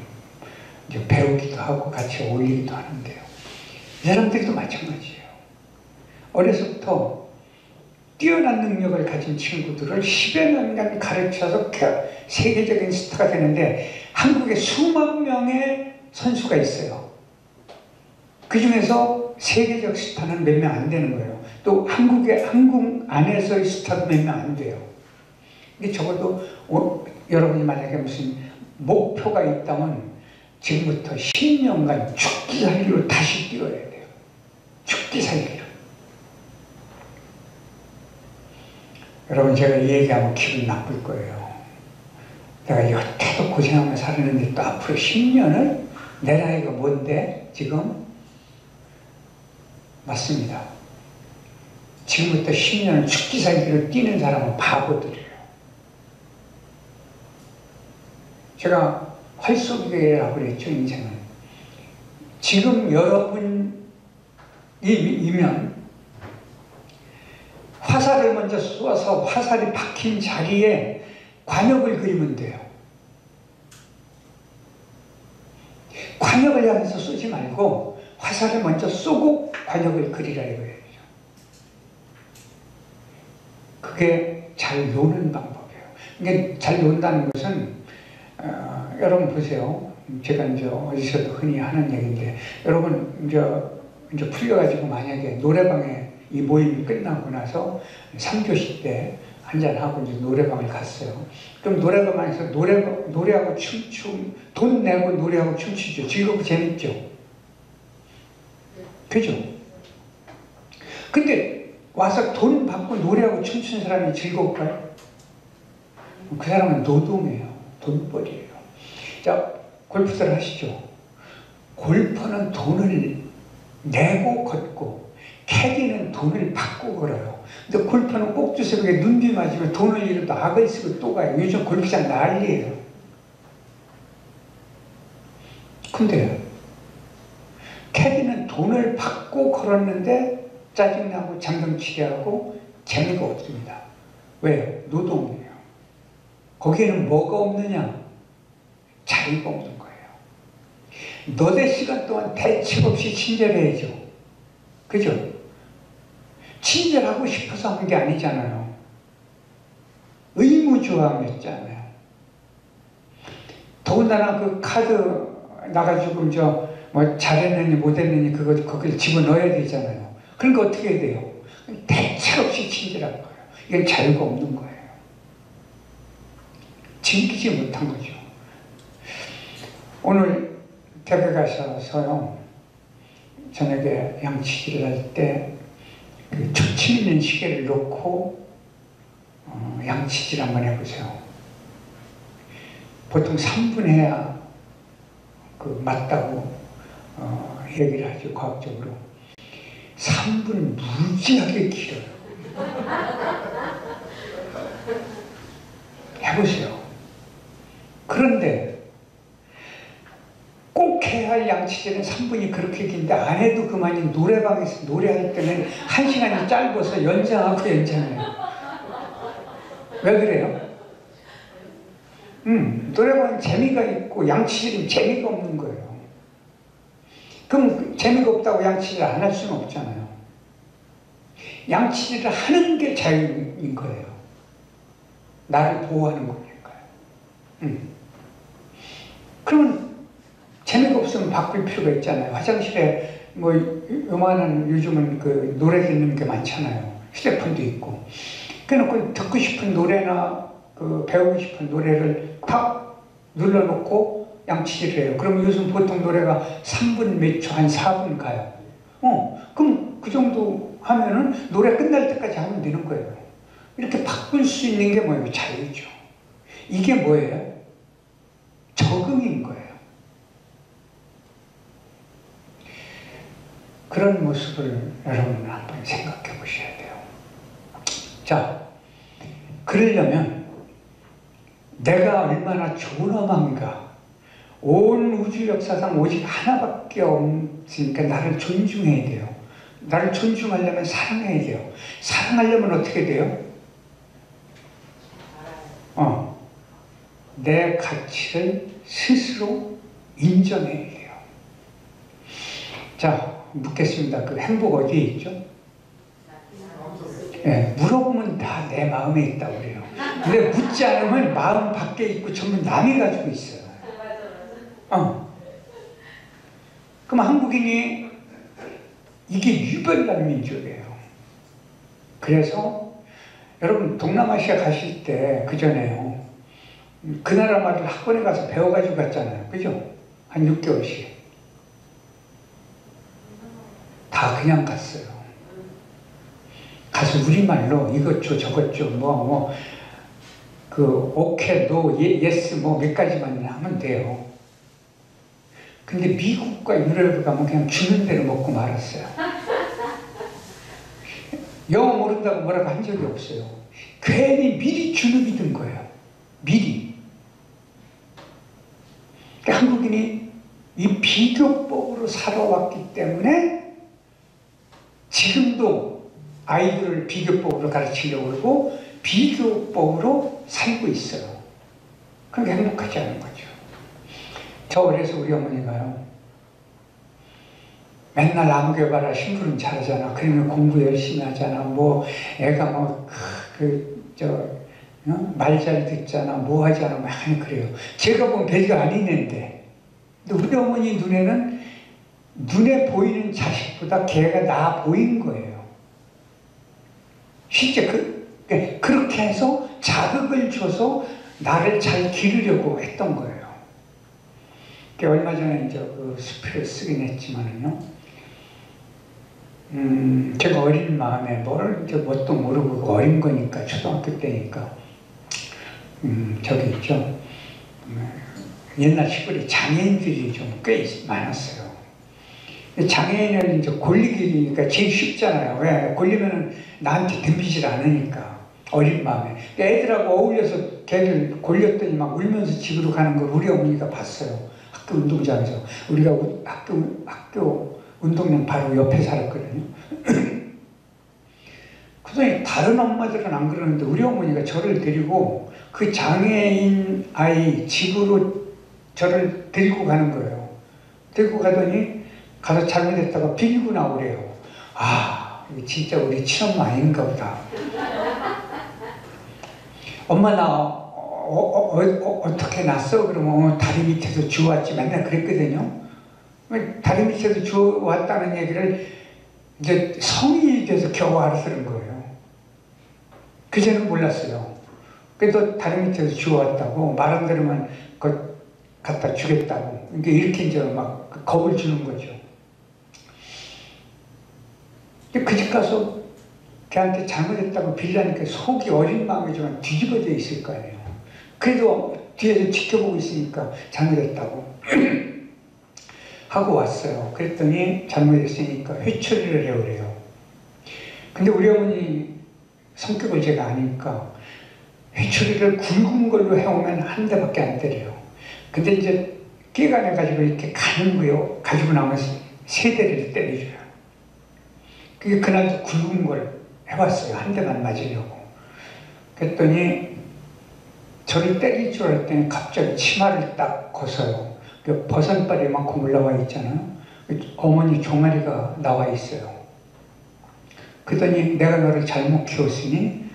S1: 이제 배우기도 하고 같이 어울리기도 하는데요. 이 사람들도 마찬가지예요. 어려서부터 뛰어난 능력을 가진 친구들을 10여 년간 가르쳐서 세계적인 스타가 되는데 한국에 수만 명의 선수가 있어요. 그 중에서 세계적 스타는 몇 명 안 되는 거예요. 또 한국 안에서의 스타도 몇 명 안 돼요. 근데 적어도 여러분이 만약에 무슨 목표가 있다면 지금부터 10년간 죽기 살기로 다시 뛰어야 돼요. 죽기 살기로. 여러분 제가 이 얘기하면 기분 나쁠 거예요. 내가 여태도 고생하며 살았는데 또 앞으로 10년을 내 나이가 뭔데 지금? 맞습니다. 지금부터 10년을 죽기 살기로 뛰는 사람은 바보들이에요. 제가 활쏘기라고 그랬죠, 인생은. 지금 여러분이면 화살을 먼저 쏘아서 화살이 박힌 자리에 관역을 그리면 돼요. 관역을 향해서 쏘지 말고 화살을 먼저 쏘고 관역을 그리라 이거예요. 그게 잘 노는 방법이에요. 그러니까 잘 논다는 것은 여러분 보세요. 제가 이제 어디서도 흔히 하는 얘기인데 여러분 이제 풀려가지고 만약에 노래방에 이 모임이 끝나고 나서 3교시 때 한잔하고 이제 노래방을 갔어요. 그럼 노래방에서 노래하고 돈 내고 노래하고 춤추죠. 즐겁고 재밌죠. 그죠? 근데 와서 돈 받고 노래하고 춤추는 사람이 즐거울까요? 그 사람은 노동이에요. 돈벌이에요. 자, 골프를 하시죠. 골퍼는 돈을 내고 걷고 캐디는 돈을 받고 걸어요. 근데 골퍼는 꼭두새벽에 눈비 맞으면 돈을 잃어도 악을 쓰고 또 가요. 요즘 골프장 난리예요. 근데 캐디는 돈을 받고 걸었는데 짜증나고 장난치레하고 재미가 없습니다. 왜요? 노동이에요. 거기에는 뭐가 없느냐? 자유가 없는 거예요. 너댓 시간 동안 대책 없이 친절해야죠. 그죠? 친절하고 싶어서 한 게 아니잖아요. 의무조항이었잖아요. 더군다나 그 카드 나가지고 뭐 잘했느니 못했느니 그걸 집어넣어야 되잖아요. 그러니까 어떻게 해야 돼요? 대책 없이 친절한 거예요. 이건 자유가 없는 거예요. 즐기지 못한 거죠. 오늘 댁에 가셔서요, 저녁에 양치질을 할 때 그 초침 있는 시계를 놓고 양치질 한번 해보세요. 보통 3분 해야 맞다고 얘기를 하죠, 과학적으로. 3분 무지하게 길어요. 해보세요. 그런데 꼭 해야 할 양치질은 3분이 그렇게 긴데 안 해도 그만이 노래방에서 노래할 때는 1시간이 짧아서 연장하고 연장해요. 왜 그래요? 노래방은 재미가 있고 양치질은 재미가 없는 거예요. 그럼 재미가 없다고 양치질 안 할 수는 없잖아요. 양치질을 하는 게 자유인 거예요. 나를 보호하는 거니까요. 그러면 재미가 없으면 바꿀 필요가 있잖아요. 화장실에 뭐 요만한 요즘은 그 노래 듣는 게 많잖아요. 휴대폰도 있고. 그래놓고 듣고 싶은 노래나 배우고 싶은 노래를 탁 눌러놓고 양치질을 해요. 그럼 요즘 보통 노래가 3분 몇 초, 한 4분 가요. 그럼 그 정도 하면은 노래 끝날 때까지 하면 되는 거예요. 이렇게 바꿀 수 있는 게 뭐예요? 자유죠. 이게 뭐예요? 적응인 거예요. 그런 모습을 여러분은 한번 생각해 보셔야 돼요. 자, 그러려면 내가 얼마나 좋은 엄마인가. 온 우주 역사상 오직 하나밖에 없으니까 나를 존중해야 돼요. 나를 존중하려면 사랑해야 돼요. 사랑하려면 어떻게 돼요? 내 가치를 스스로 인정해야 돼요. 자, 묻겠습니다. 그 행복 어디에 있죠? 네, 물어보면 다 내 마음에 있다고 그래요. 근데 묻지 않으면 마음 밖에 있고 전부 남이 가지고 있어요. 그럼 한국인이 이게 유별난 민족이에요. 그래서 여러분 동남아시아 가실 때 그 전에요. 그 나라 말을 학원에 가서 배워가지고 갔잖아요. 그죠? 한 6개월씩. 다 그냥 갔어요. 가서 우리말로 이것 줘 저것 줘 오케이, 노, 예스 몇 가지만 하면 돼요. 근데 미국과 유럽에 가면 그냥 주는 대로 먹고 말았어요. 영어 모른다고 뭐라고 한 적이 없어요. 괜히 미리 주눅이 든 거예요. 미리. 그러니까 한국인이 이 비교법으로 살아왔기 때문에 지금도 아이들을 비교법으로 가르치려고 그러고 비교법으로 살고 있어요. 그러니까 행복하지 않은 거죠. 그래서 우리 어머니가요, 맨날 남겨봐라, 심부름 잘하잖아, 그러면 공부 열심히 하잖아, 애가 말 잘 듣잖아, 하잖아, 많이 그래요. 제가 본 배가 안 있는데, 근데 우리 어머니 눈에는 눈에 보이는 자식보다 걔가 나 보인 거예요. 실제 그렇게 해서 자극을 줘서 나를 잘 기르려고 했던 거예요. 얼마 전에 그 수필을 쓰긴 했지만은요, 제가 어린 마음에 뭣도 모르고 어린 거니까, 초등학교 때니까, 저기 있죠. 옛날 시골에 장애인들이 좀 꽤 많았어요. 장애인을 이제 골리기니까 제일 쉽잖아요. 왜? 골리면은 나한테 덤비질 않으니까. 어린 마음에. 애들하고 어울려서 걔를 골렸더니 막 울면서 집으로 가는 걸 우리 어머니가 봤어요. 학교 운동장에서. 우리가 학교 운동장 바로 옆에 살았거든요. 그러더니 다른 엄마들은 안 그러는데 우리 어머니가 저를 데리고 그 장애인 아이 집으로 저를 데리고 가는 거예요. 데리고 가더니 가서 잘못했다가 빌고 나오래요. 이거 진짜 우리 친엄마 아닌가 보다. 엄마 나 어떻게 났어? 그러면 다리 밑에서 주워왔지. 맨날 그랬거든요. 다리 밑에서 주워왔다는 얘기를 이제 성인이 돼서 겨우 알아서는 거예요. 그전에는 몰랐어요. 그래도 다리 밑에서 주워왔다고, 말 안 들으면 그거 갖다 주겠다고. 그러니까 이렇게 이제 막 겁을 주는 거죠. 그 집 가서 걔한테 잘못했다고 빌라니까 속이 어린 마음이지만 뒤집어져 있을 거 아니에요. 그래도 뒤에서 지켜보고 있으니까 잘못했다고 하고 왔어요. 그랬더니 잘못했으니까 회초리를 해오래요. 근데 우리 어머니 성격을 제가 아니까 회초리를 굵은 걸로 해오면 한 대밖에 안 때려요. 근데 이제 끼가 내가지고 이렇게 가는 거요. 가지고 나면서 세 대를 때려줘요. 그게 그날도 굵은 걸 해봤어요. 한 대만 맞으려고. 그랬더니 저를 때릴 줄 알았더니 갑자기 치마를 딱 벗어요. 그 버선발이 만큼 올라와 있잖아요. 어머니 종아리가 나와 있어요. 그러더니 내가 너를 잘못 키웠으니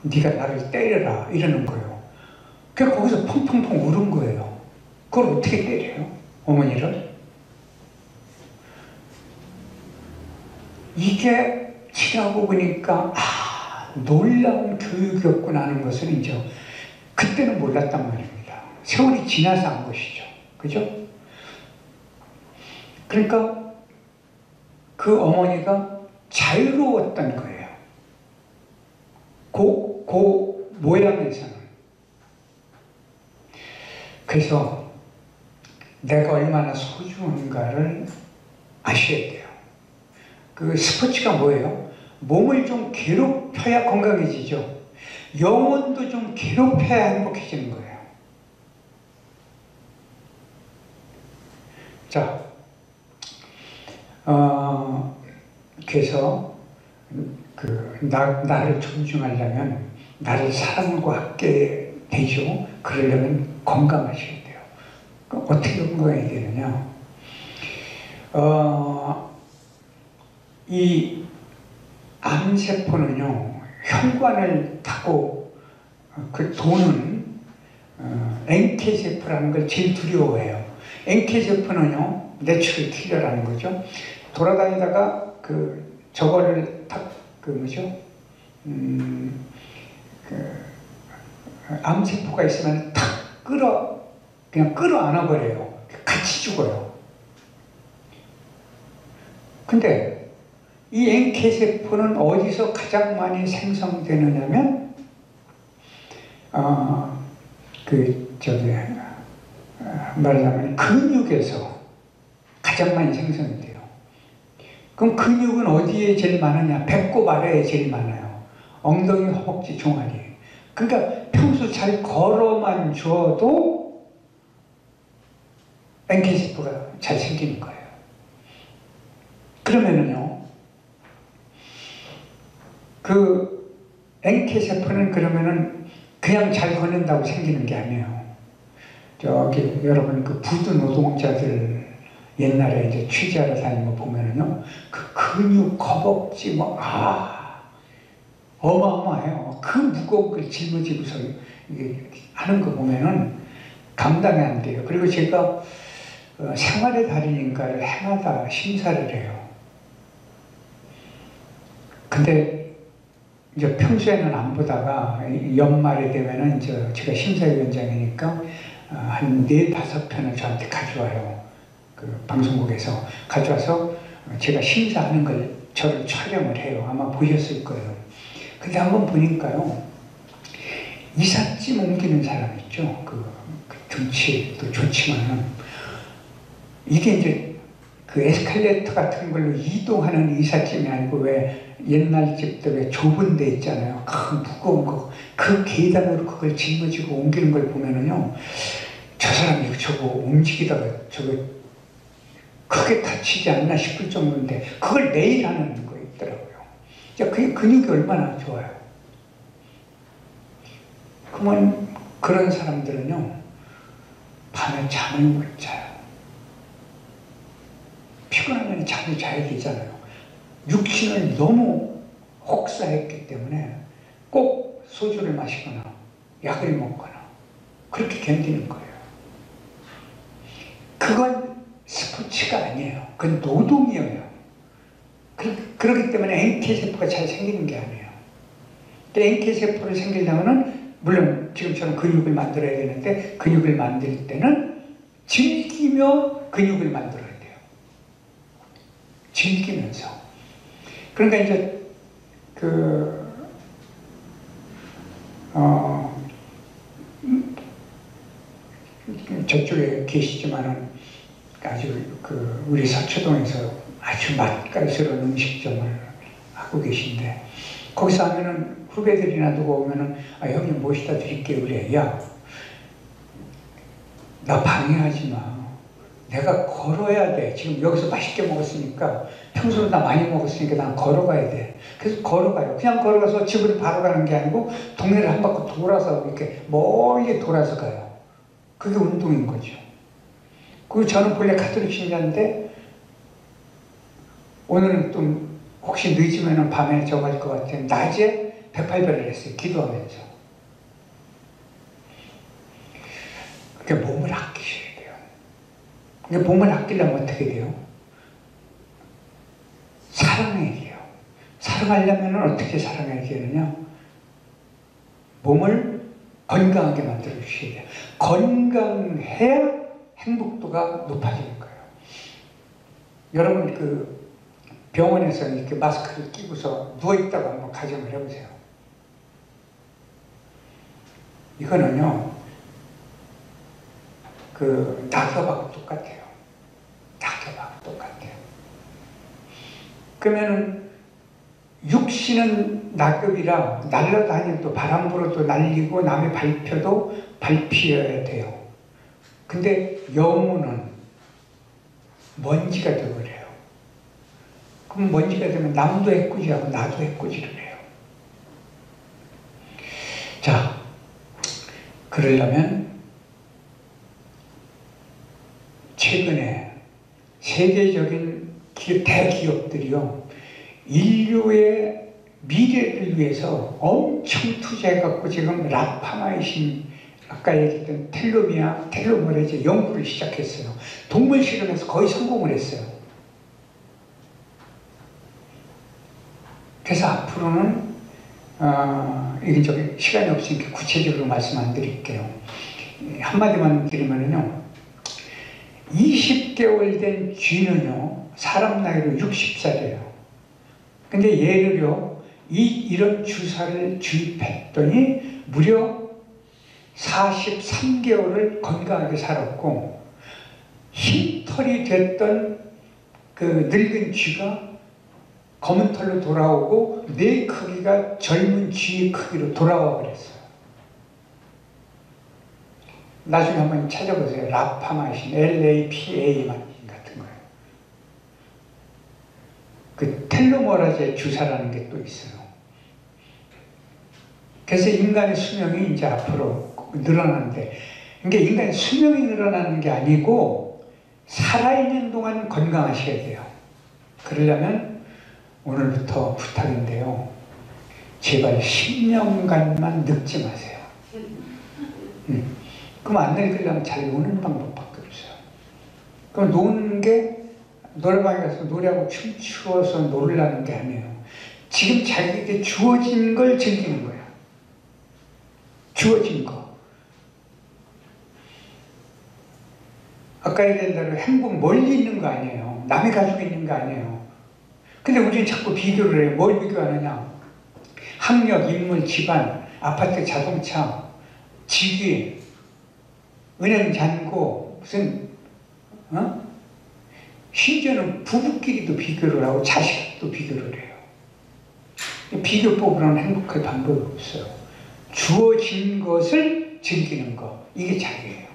S1: 네가 나를 때려라 이러는 거예요. 그래서 거기서 펑펑펑 울은 거예요. 그걸 어떻게 때려요? 어머니를? 이게 지나고 보니까 놀라운 교육이었구나 하는 것을 이제 그때는 몰랐단 말입니다. 세월이 지나서 한 것이죠. 그죠? 그러니까 그 어머니가 자유로웠던 거예요. 그 모양에서는. 그래서 내가 얼마나 소중한가를 아셔야 돼요. 그 스포츠가 뭐예요? 몸을 좀 괴롭혀야 건강해지죠. 영혼도 좀 괴롭혀야 행복해지는 거예요. 자, 그래서 나를 존중하려면 나를 사랑하고 함께 되죠. 그러려면 건강하셔야 돼요. 어떻게 건강해야 되느냐? 이 암세포는요, 혈관을 타고 도는 NK세포라는 걸 제일 두려워해요. NK세포는요, 내추럴 킬러라는 거죠. 돌아다니다가 저거를 암세포가 있으면 그냥 끌어안아버려요. 같이 죽어요. 근데 이 NK세포는 어디서 가장 많이 생성되느냐면, 말하자면 근육에서 가장 많이 생성돼요. 그럼 근육은 어디에 제일 많으냐? 배꼽 아래에 제일 많아요. 엉덩이, 허벅지, 종아리. 그러니까 평소 잘 걸어만 줘도 NK세포가 잘 생기는 거예요. 그러면은요, 그 NK세포는 그러면은 그냥 잘 걷는다고 생기는 게 아니에요. 저기 여러분 그 부두 노동자들 옛날에 이제 취재하러 다니는 거 보면은요, 그 근육, 허벅지 어마어마해요. 그 무거운 걸 짊어지고서 이게 하는 거 보면은 감당이 안 돼요. 그리고 제가 생활의 달인인가를 해마다 심사를 해요. 근데 이제 평소에는 안 보다가 연말이 되면은 제가 심사위원장이니까 한 4-5편을 저한테 가져와요. 그 방송국에서 가져와서 제가 심사하는 걸 저를 촬영을 해요. 아마 보셨을 거예요. 근데 한번 보니까요, 이삿짐 옮기는 사람 있죠. 그 등치도 좋지만은 이게 이제 그 에스컬레이터 같은 걸로 이동하는 이삿짐이 아니고 왜 옛날 집들 왜 좁은 데 있잖아요. 큰 무거운 거, 그 계단으로 그걸 짊어지고 옮기는 걸 보면은요, 저 사람이 저거 움직이다가 저거 크게 다치지 않나 싶을 정도인데 그걸 매일 하는 거 있더라고요. 그게 근육이 얼마나 좋아요. 그러면 그런 사람들은요, 밤에 잠을 못 자요. 피곤하면 잠을 자야 되잖아요. 육신을 너무 혹사했기 때문에 꼭 소주를 마시거나 약을 먹거나 그렇게 견디는 거예요. 그건 스포츠가 아니에요. 그건 노동이에요. 그렇기 때문에 NK세포가 잘 생기는 게 아니에요. NK세포를 생기려면은 물론 지금처럼 근육을 만들어야 되는데 근육을 만들 때는 즐기며 근육을 만들어야 돼요. 즐기면서. 그러니까 이제 저쪽에 계시지만은 아주 우리 서초동에서 아주 맛깔스러운 음식점을 하고 계신데 거기서 하면은 후배들이나 누가 오면은 형님 모시다 드릴게요 그래. 야, 나 방해하지 마. 내가 걸어야 돼. 지금 여기서 맛있게 먹었으니까 평소에 나 많이 먹었으니까 난 걸어가야 돼. 그래서 걸어가요. 그냥 걸어가서 집으로 바로 가는 게 아니고 동네를 한 바퀴 돌아서 이렇게 멀리 돌아서 가요. 그게 운동인 거죠. 그리고 저는 본래 가톨릭 신자인데 오늘은 좀 혹시 늦으면 밤에 저거 할 것 같아요. 낮에 108배를 했어요. 기도하면서. 그러니까 몸을 아끼셔야 돼요. 그러니까 몸을 아끼려면 어떻게 돼요? 사랑해야 돼요. 사랑하려면 어떻게 사랑해야 되느냐? 몸을 건강하게 만들어 주셔야 돼요. 건강해야 행복도가 높아지는 거예요. 여러분 병원에서 이렇게 마스크를 끼고서 누워있다고 한번 가정을 해보세요. 이거는요, 낙엽하고 똑같아요. 낙엽하고 똑같아요. 그러면은 육신은 낙엽이라 날아다녀도 바람 불어도 날리고 남의 밟혀도 밟혀야 돼요. 근데 영혼은 먼지가 되어버려요. 그럼 먼지가 되면 남도 해코지하고 나도 해코지를 해요. 자, 그러려면 최근에 세계적인 대기업들이요, 인류의 미래를 위해서 엄청 투자해갖고 지금 라파마이신, 아까 얘기했던 텔로메라제 연구를 시작했어요. 동물 실험에서 거의 성공을 했어요. 그래서 앞으로는 이게 시간이 없으니까 구체적으로 말씀 안 드릴게요. 한마디만 드리면요, 20개월 된 쥐는요 사람 나이로 60살이에요. 근데 얘를요 이런 주사를 주입했더니 무려 43개월을 건강하게 살았고, 흰털이 됐던 늙은 쥐가 검은 털로 돌아오고 뇌 크기가 젊은 쥐의 크기로 돌아와 버렸어요. 나중에 한번 찾아보세요. 라파마이신, LAPA 같은 거예요. 텔로메라제 주사라는 게 또 있어요. 그래서 인간의 수명이 이제 앞으로 늘어나는데, 그러니까 인간의 수명이 늘어나는 게 아니고 살아있는 동안 건강하셔야 돼요. 그러려면 오늘부터 부탁인데요, 제발 10년간만 늙지 마세요. 그럼 안 늙으려면 잘 노는 방법밖에 없어요. 그럼 노는 게 노래방에 가서 노래하고 춤추어서 놀라는 게 아니에요. 지금 자기에게 주어진 걸 즐기는 거예요. 주어진 거. 아까 얘기한 대로 행복 멀리 있는 거 아니에요. 남이 가지고 있는 거 아니에요. 근데 우리는 자꾸 비교를 해요. 뭘 비교하느냐? 학력, 인물, 집안, 아파트, 자동차, 직위, 은행 잔고, 무슨 심지어는 부부끼리도 비교를 하고 자식도 비교를 해요. 비교법으로는 행복할 방법이 없어요. 주어진 것을 즐기는 거, 이게 자유예요.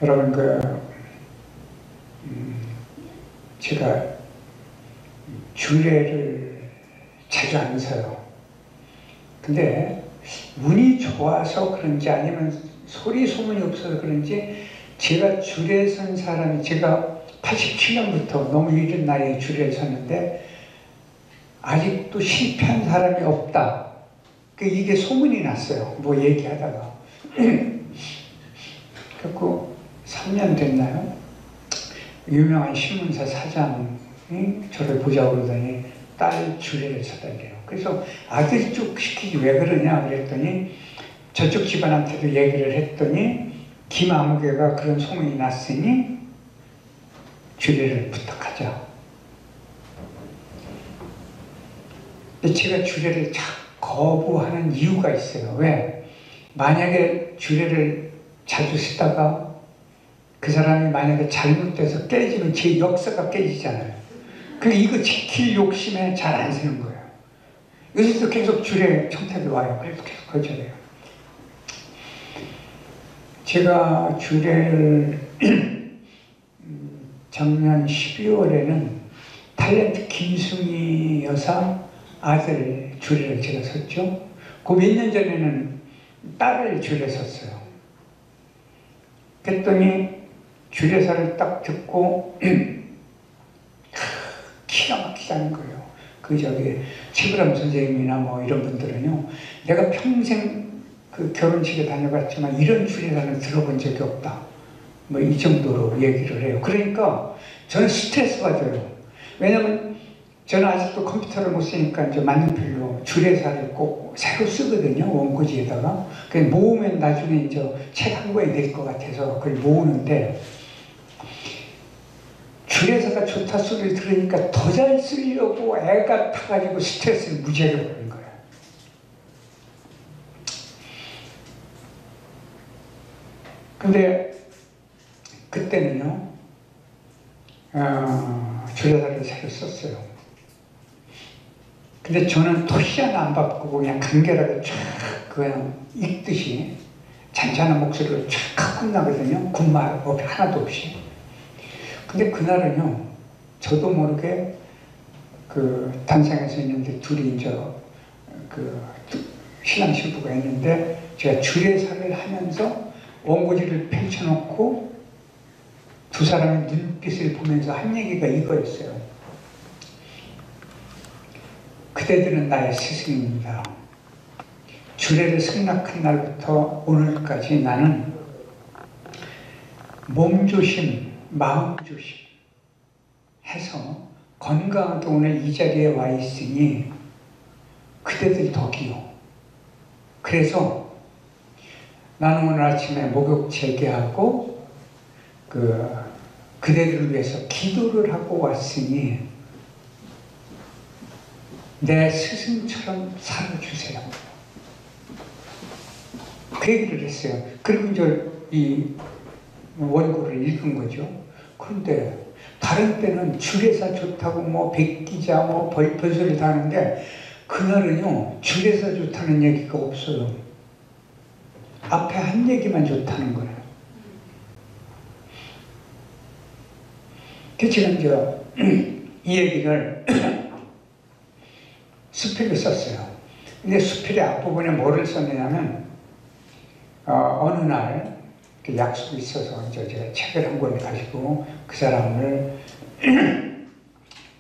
S1: 여러분, 제가 주례를 자주 안 서요. 근데 운이 좋아서 그런지 아니면 소리 소문이 없어서 그런지 제가 주례 선 사람이, 제가 87년부터 너무 이른 나이에 주례를 섰는데 아직도 실패한 사람이 없다. 이게 소문이 났어요. 뭐 얘기하다가. 그래서 3년 됐나요? 유명한 신문사 사장이 저를 보자고 그러더니 딸 주례를 서달래요. 그래서 아들 쪽 시키지 왜 그러냐 그랬더니 저쪽 집안한테도 얘기를 했더니 김아무개가 그런 소문이 났으니 주례를 부탁하자. 근데 제가 주례를 거부하는 이유가 있어요. 왜? 만약에 주례를 자주 쓰다가 그 사람이 만약에 잘못돼서 깨지면 제 역사가 깨지잖아요. 그리고 이거 지킬 욕심에 잘 안 쓰는 거예요. 요새도 계속 주례 청탁이 와요. 그래서 계속 거절해요. 제가 주례를 작년 12월에는 탤런트 김승희 여사 아들 주례를 제가 섰죠. 그 몇 년 전에는 딸을 주례 섰어요. 그랬더니 주례사를 딱 듣고 기가 막히다는 거예요. 최불암 선생님이나 뭐 이런 분들은요, 내가 평생 그 결혼식에 다녀봤지만 이런 주례사는 들어본 적이 없다. 뭐 이 정도로 얘기를 해요. 그러니까 저는 스트레스 받아요. 왜냐면 저는 아직도 컴퓨터를 못 쓰니까 이제 만년필로 주례사를 꼭 새로 쓰거든요. 원고지에다가. 그냥 모으면 나중에 이제 책 한 권이 될 것 같아서 그걸 모으는데, 주례사가 좋다 소리를 들으니까 더 잘 쓰려고 애가 타가지고 스트레스를 무지하게 받는 거예요. 근데 그때는요, 주례사를 새로 썼어요. 근데 저는 토시 하나 안 바꾸고 그냥 간결하게 쫙 그냥 읽듯이 잔잔한 목소리로 쫙 끝나거든요. 군말 하나도 없이. 근데 그날은요, 저도 모르게 그 단상에서 있는데 둘이 이제 그 신랑 신부가 있는데 제가 주례사를 하면서 원고지를 펼쳐놓고 두 사람의 눈빛을 보면서 한 얘기가 이거였어요. 그대들은 나의 스승입니다. 주례를 승낙한 날부터 오늘까지 나는 몸조심, 마음조심 해서 건강하게 오늘 이 자리에 와 있으니 그대들 덕이요. 그래서 나는 오늘 아침에 목욕 재개하고 그대들을 위해서 기도를 하고 왔으니 내 스승처럼 살아주세요. 그 얘기를 했어요. 그리고 이제 이 원고를 읽은 거죠. 그런데 다른 때는 주례사 좋다고 뭐 백기자 뭐 별소리를 다 하는데 그날은요, 주례사 좋다는 얘기가 없어요. 앞에 한 얘기만 좋다는 거예요. 그래서 제가 이제 이 얘기를 수필을 썼어요. 근데 수필의 앞부분에 뭐를 썼냐면 어느 날 약속이 있어서 이제 제가 책을 한 권 가지고 그 사람을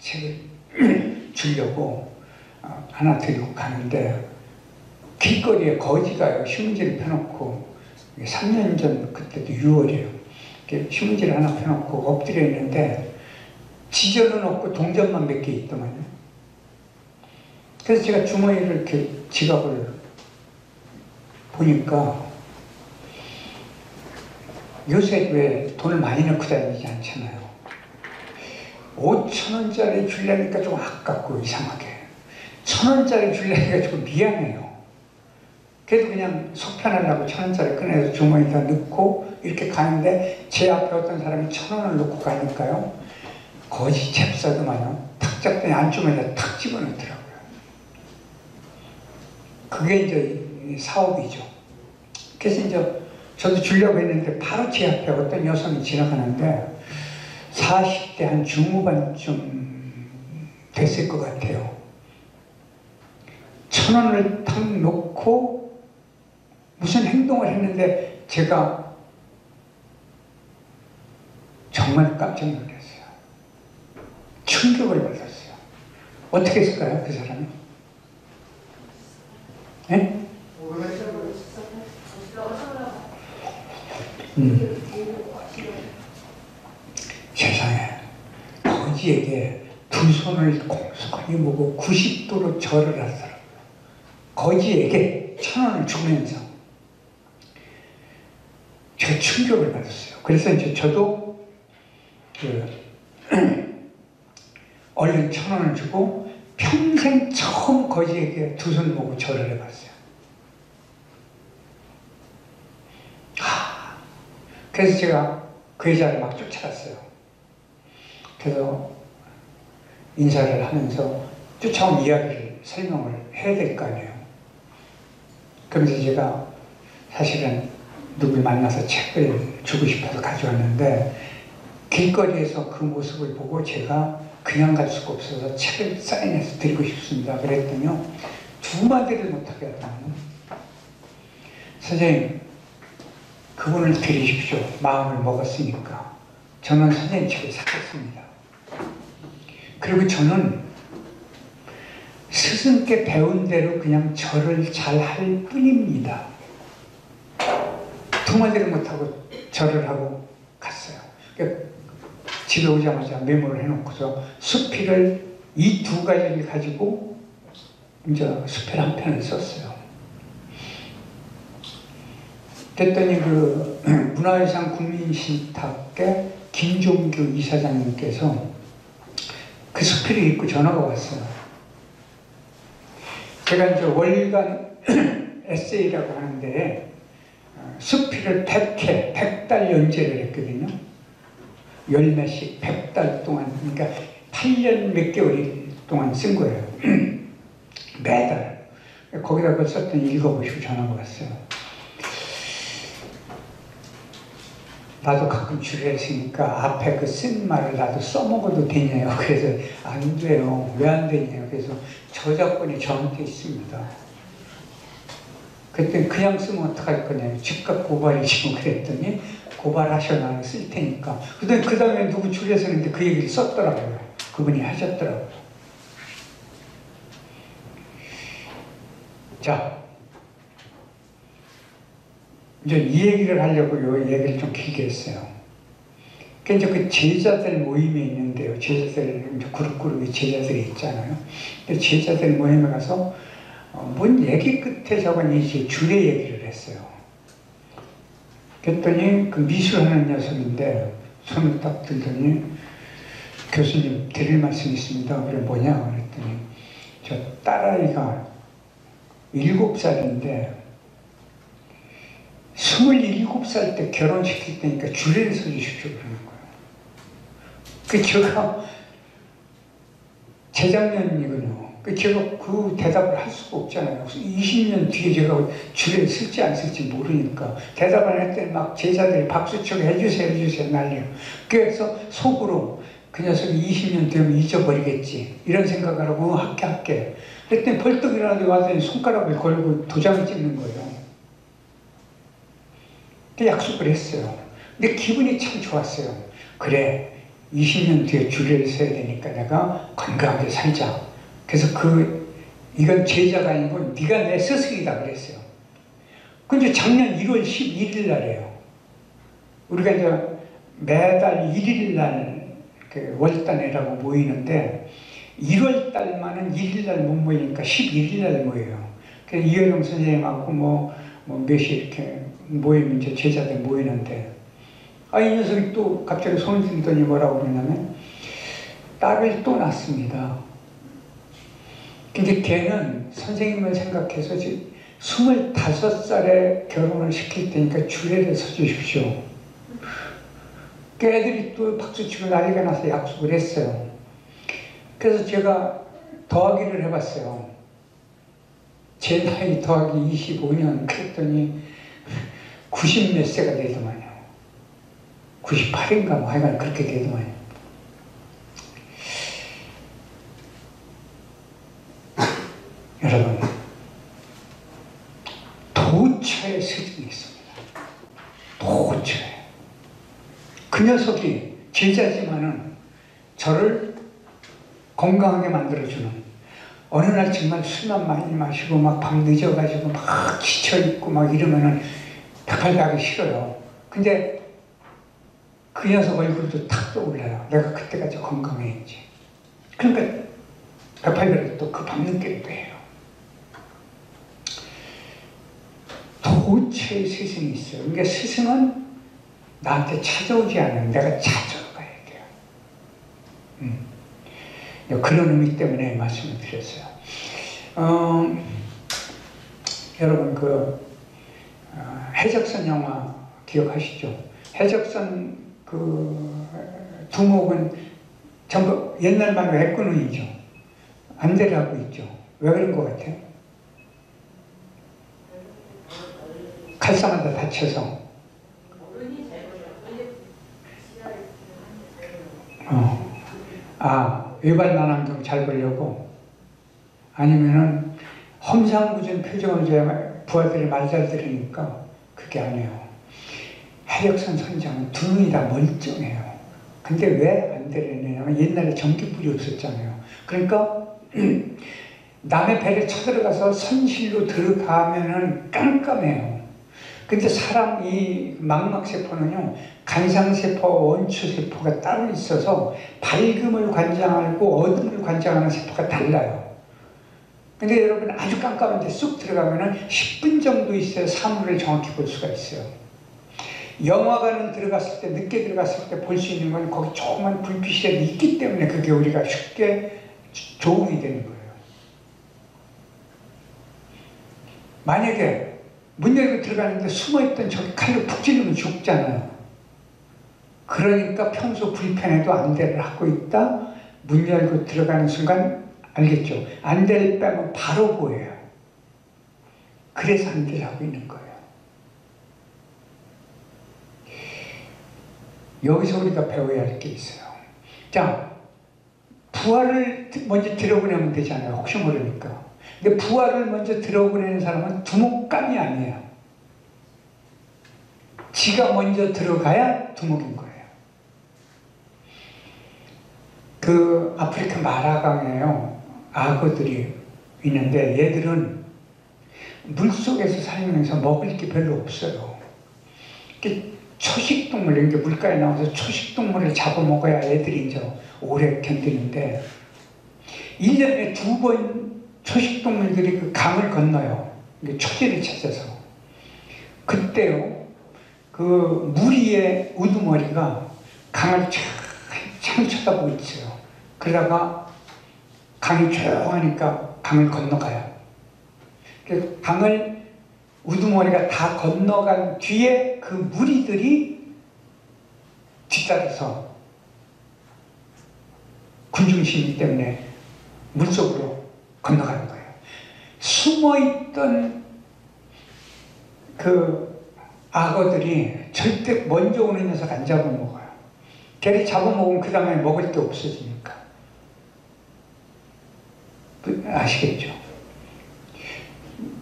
S1: 책을 주려고 하나 들고 가는데 길거리에 거지가 신문지를 펴놓고 3년 전 그때도 6월이에요. 신문지를 하나 펴놓고 엎드려 있는데 지저는 없고 동전만 몇 개 있더만요. 그래서 제가 주머니를 이렇게 지갑을 보니까 요새 왜 돈을 많이 넣고 다니지 않잖아요. 5,000원짜리 주려니까 좀 아깝고 이상하게 1,000원짜리 주려니까 좀 미안해요. 그래도 그냥 속 편하려고 1,000원짜리 꺼내서 주머니에다 넣고 이렇게 가는데 제 앞에 어떤 사람이 1,000원을 넣고 가니까요, 거지 잽싸더만요. 탁 잡더니 안주머니에 탁 집어넣더라고요. 그게 이제 사업이죠. 그래서 이제 저도 주려고 했는데 바로 제 앞에 어떤 여성이 지나가는데 40대 한 중후반쯤 됐을 것 같아요. 1,000원을 탁 놓고 무슨 행동을 했는데 제가 정말 깜짝 놀랐어요. 충격을 받았어요. 어떻게 했을까요, 그 사람이? 네? 세상에 거지에게 두 손을 공손히 모고 90도로 절을 하더라고요. 거지에게 1,000원을 주면서 제가 충격을 받았어요. 그래서 이제 저도 얼른 1,000원을 주고 평생 처음 거지에게 두 손을 모고 절을 해봤어요. 그래서 제가 그 여자를 막 쫓아갔어요. 그래서 인사를 하면서 쫓아온 이야기를 설명을 해야 될 거 아니에요. 그러면서 제가 사실은 누굴 만나서 책을 주고 싶어서 가져왔는데 길거리에서 그 모습을 보고 제가 그냥 갈 수가 없어서 책을 사인해서 드리고 싶습니다. 그랬더니요, 두 마디를 못하게 하더니 선생님, 그분을 드리십시오. 마음을 먹었으니까. 저는 선생님 책을 사겠습니다. 그리고 저는 스승께 배운 대로 그냥 절을 잘 할 뿐입니다. 두 마디를 못하고 절을 하고 갔어요. 집에 오자마자 메모를 해놓고서 수필을 이 두 가지를 가지고 이제 수필 한 편을 썼어요. 그랬더니 그 문화유산 국민신탁계 김종규 이사장님께서 그 수필을 읽고 전화가 왔어요. 제가 이제 월간 에세이라고 하는데 수필을 100회, 100달 연재를 했거든요. 열몇씩 100달 동안, 그러니까 8년 몇 개월 동안 쓴 거예요. 매달. 거기다가 썼더니 읽어보시고 전화가 왔어요. 나도 가끔 주례했으니까 앞에 그 쓴 말을 나도 써먹어도 되냐요. 그래서 안 돼요. 왜 안 되냐요. 그래서 저작권이 저한테 있습니다. 그때 그냥 쓰면 어떡할 거냐요. 즉각 고발이시고 그랬더니 고발하셔, 나는 쓸 테니까. 그 다음에 누구 줄에 서는데 그 얘기를 썼더라고요. 그분이 하셨더라고요. 자, 이제 이 얘기를 하려고 이 얘기를 좀 길게 했어요. 이제 그 제자들 모임이 있는데요. 제자들, 이제 그룹 제자들이 있잖아요. 근데 제자들 모임에 가서 뭔 얘기 끝에 저번에 이제 주례 얘기를 했어요. 그랬더니 그 미술하는 녀석인데 손을 딱 들더니 교수님 드릴 말씀이 있습니다. 그래 뭐냐 그랬더니 저 딸아이가 7살인데 27살 때 결혼시킬 때니까 주례를 써주십시오 그러는 거예요. 그 제가 재작년이거든요. 제가 그 대답을 할 수가 없잖아요. 20년 뒤에 제가 주례를 쓸지 안 쓸지 모르니까 대답을 할 때 막 제자들이 박수치고 해주세요 난리요. 그래서 속으로 그 녀석이 20년 되면 잊어버리겠지 이런 생각을 하고 할게 그랬더니 벌떡 일어나서 와서 손가락을 걸고 도장을 찍는 거예요. 근데 약속을 했어요. 근데 기분이 참 좋았어요. 그래 20년 뒤에 주례를 써야 되니까 내가 건강하게 살자. 그래서 이건 제자가 아니고 네가 내 스승이다 그랬어요. 근데 작년 1월 11일 날이에요. 우리가 이제 매달 1일 날 그 월단회라고 모이는데 1월 달만은 1일 날 못 모이니까 11일 날 모여요. 그래서 이현영 선생님하고 뭐 몇시 이렇게 모이면 이제 제자들 모이는데 이 녀석이 또 갑자기 손을 들더니 뭐라고 그러냐면 딸을 또 낳습니다. 근데 걔는 선생님을 생각해서 25살에 결혼을 시킬 테니까 주례를 서주십시오. 그 애들이 또 박수치고 난리가 나서 약속을 했어요. 그래서 제가 더하기를 해봤어요. 제 나이 더하기 25년 그랬더니 90 몇 세가 되더만요. 98인가 뭐 하여간 그렇게 되더만요. 여러분, 도처에 스승이 있습니다. 도처에. 그 녀석이 제자지만은 저를 건강하게 만들어주는. 어느 날 정말 술만 많이 마시고 막 밤 늦어가지고 막 지쳐있고 막 이러면은 108하기 싫어요. 근데 그 녀석 얼굴도 탁 떠올라요. 내가 그때까지 건강했지. 그러니까 108배를 또 그 밤늦게도 해요. 도처에 스승이 있어요. 그러니까 스승은 나한테 찾아오지 않아요. 내가 찾아가야 돼요. 그런 의미 때문에 말씀을 드렸어요. 여러분 해적선 영화 기억하시죠? 해적선 두목은 전부 옛날 말로 애꾸눈이죠. 안대를 하고 있죠. 왜 그런 것 같아요? 칼싸마다 다쳐서. 외발난안경 잘 보려고? 아니면은 험상궂은 표정을 줘야 부하들이 말 잘 들으니까? 그게 아니에요. 해적선 선장은 두 눈이 다 멀쩡해요. 근데 왜 안대를 했냐면 옛날에 전기불이 없었잖아요. 그러니까 남의 배를 쳐들어가서 선실로 들어가면은 깜깜해요. 근데 사람 이 망막세포는요, 간상세포와 원초세포가 따로 있어서 밝음을 관장하고 어둠을 관장하는 세포가 달라요. 근데 여러분 아주 깜깜한데 쑥 들어가면은 10분 정도 있어야 사물을 정확히 볼 수가 있어요. 영화관은 들어갔을 때, 늦게 들어갔을 때 볼 수 있는 건 거기 조그만 불빛이 있기 때문에 그게 우리가 쉽게 조응이 되는 거예요. 만약에 문 열고 들어가는데 숨어있던 저기 칼로 푹 찌르면 죽잖아요. 그러니까 평소 불편해도 안대를 하고 있다. 문 열고 들어가는 순간 알겠죠? 안대를 빼면 바로 보여요. 그래서 안대를 하고 있는 거예요. 여기서 우리가 배워야 할 게 있어요. 자, 부하를 먼저 들어보내면 되잖아요. 혹시 모르니까. 근데 부하를 먼저 들어보내는 사람은 두목감이 아니에요. 지가 먼저 들어가야 두목인 거예요. 그 아프리카 마라강에요, 악어들이 있는데 얘들은 물속에서 살면서 먹을 게 별로 없어요. 초식동물, 이제 물가에 나와서 초식동물을 잡아먹어야 애들이 이제 오래 견디는데 1년에 2번 초식동물들이 그 강을 건너요. 초지를 찾아서. 그때요, 그 무리의 우두머리가 강을 참 쳐다보고 있어요. 그러다가 강이 조용하니까 강을 건너가요. 강을 우두머리가 다 건너간 뒤에 그 무리들이 뒤따라서 군중심리 때문에 물속으로 건너가는 거예요. 숨어있던 그 악어들이 절대 먼저 오는 녀석 안 잡아먹어요. 걔를 잡아먹으면 그 다음에 먹을 게 없어지니까. 아시겠죠?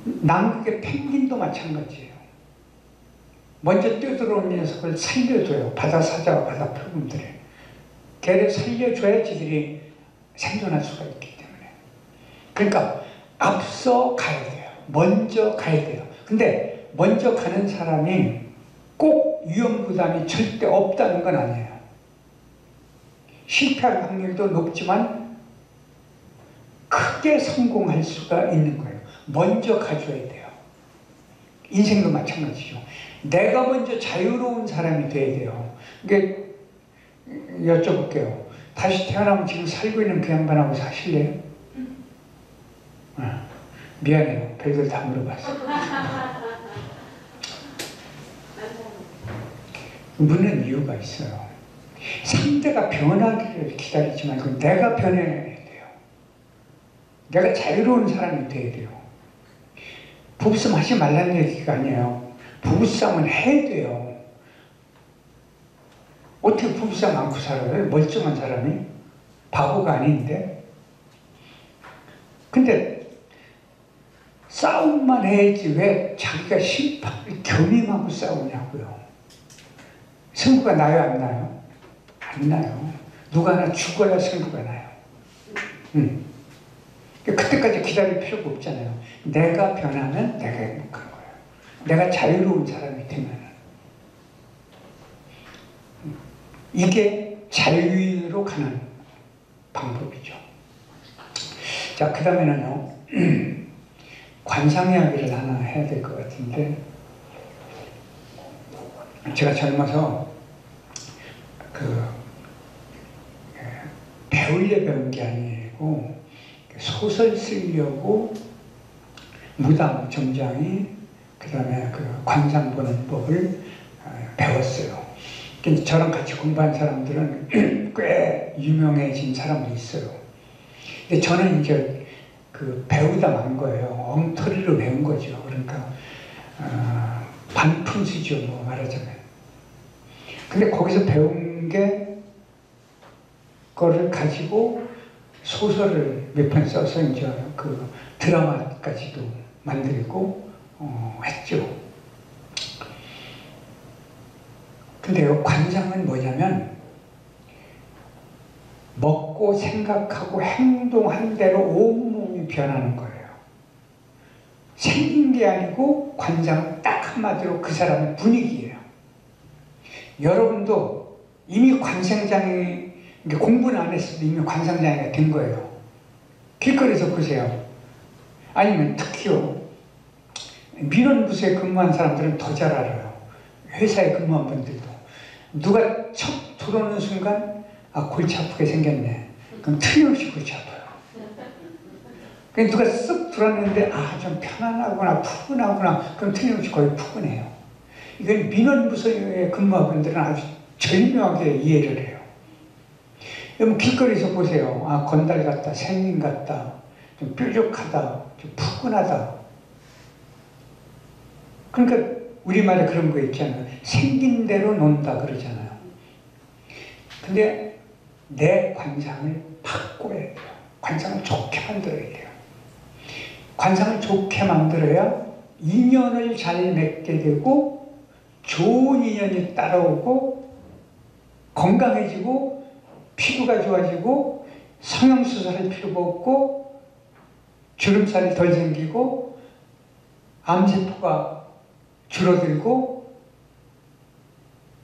S1: 남극의 펭귄도 마찬가지예요. 먼저 뛰어들어오는 녀석을 살려줘요. 바다 사자와 바다 표범들이. 걔를 살려줘야 지들이 생존할 수가 있기 때문에. 그러니까 앞서 가야 돼요. 먼저 가야 돼요. 근데 먼저 가는 사람이 꼭 위험부담이 절대 없다는 건 아니에요. 실패할 확률도 높지만 크게 성공할 수가 있는 거예요. 먼저 가줘야 돼요. 인생도 마찬가지죠. 내가 먼저 자유로운 사람이 돼야 돼요. 이게 여쭤볼게요. 다시 태어나면 지금 살고 있는 그 양반하고 사실래요? 미안해요. 별걸 다 물어봤어. 묻는 이유가 있어요. 상대가 변하기를 기다리지 말고 내가 변해야 돼요. 내가 자유로운 사람이 돼야 돼요. 부부싸움 하지 말라는 얘기가 아니에요. 부부싸움은 해야 돼요. 어떻게 부부싸움 않고 살아요? 멀쩡한 사람이? 바보가 아닌데. 근데 싸움만 해야지 왜 자기가 심판을 겸임하고 싸우냐고요. 승부가 나요, 안 나요? 안 나요. 누가 하나 죽어야 승부가 나요. 그때까지 기다릴 필요가 없잖아요. 내가 변하면 내가 행복한 거예요. 내가 자유로운 사람이 되면. 이게 자유로 가는 방법이죠. 자, 그 다음에는요, 관상 이야기를 하나 해야 될 것 같은데, 제가 젊어서 배우려 배운 게 아니고 소설 쓰려고 무당, 점장이 그 다음에 관상 보는 법을 배웠어요. 저랑 같이 공부한 사람들은 꽤 유명해진 사람도 있어요. 근데 저는 이제 배우다 만 거예요. 엉터리로 배운 거죠. 그러니까 반푼수죠, 뭐 말하자면. 근데 거기서 배운 거를 가지고 소설을 몇 편 써서 이제 드라마까지도 만들고 했죠. 근데 관상은 뭐냐면 먹고 생각하고 행동한 대로 온몸이 변하는 거예요. 생긴 게 아니고 관상은 딱 한마디로 그 사람의 분위기예요. 여러분도 이미 관상장애, 공부는 안 했어도 이미 관상장애가 된 거예요. 길거리에서 보세요. 아니면 특히요, 민원부서에 근무한 사람들은 더 잘 알아요. 회사에 근무한 분들도. 누가 척 들어오는 순간, 아, 골치 아프게 생겼네. 그럼 틀림없이 골치 아파요. 누가 쓱 들어왔는데, 아, 좀 편안하구나, 푸근하구나. 그럼 틀림없이 거의 푸근해요. 이건 민원부서에 근무한 분들은 아주 절묘하게 이해를 해요. 여러분, 길거리에서 보세요. 아, 건달 같다, 생긴 같다, 좀 뾰족하다, 좀 푸근하다. 그러니까 우리말에 그런 거 있잖아요. 생긴 대로 논다 그러잖아요. 근데 내 관상을 바꿔야 돼요. 관상을 좋게 만들어야 돼요. 관상을 좋게 만들어야 인연을 잘 맺게 되고 좋은 인연이 따라오고 건강해지고 피부가 좋아지고 성형수술할 필요가 없고 주름살이 덜 생기고 암세포가 줄어들고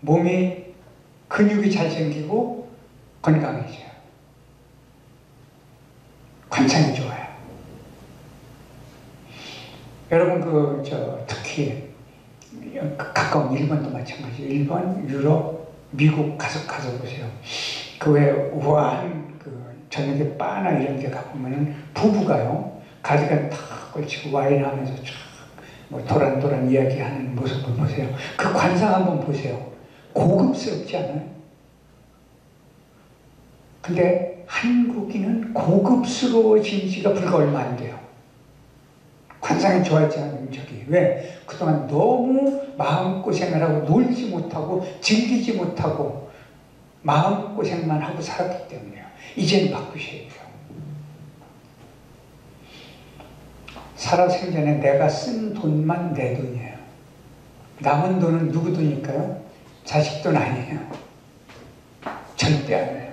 S1: 몸이 근육이 잘 생기고 건강해져요. 관상이 좋아요. 여러분 특히 가까운 일본도 마찬가지예요. 일본, 유럽, 미국 가서 보세요. 그 외에 우아한 저녁에 바나 이런 데 가보면은 부부가요, 가디건 탁 걸치고 와인 하면서 쫙 뭐 도란도란 이야기하는 모습을 보세요. 그 관상 한번 보세요. 고급스럽지 않아요? 근데 한국인은 고급스러워진 지가 불과 얼마 안 돼요. 관상이 좋아하지 않은 적이. 왜? 그동안 너무 마음고생을 하고 놀지 못하고 즐기지 못하고 마음고생만 하고 살았기 때문이에요. 이제는 바꾸셔야 돼요. 살아생전에 내가 쓴 돈만 내 돈이에요. 남은 돈은 누구 돈일까요? 자식 돈 아니에요. 절대 아니에요.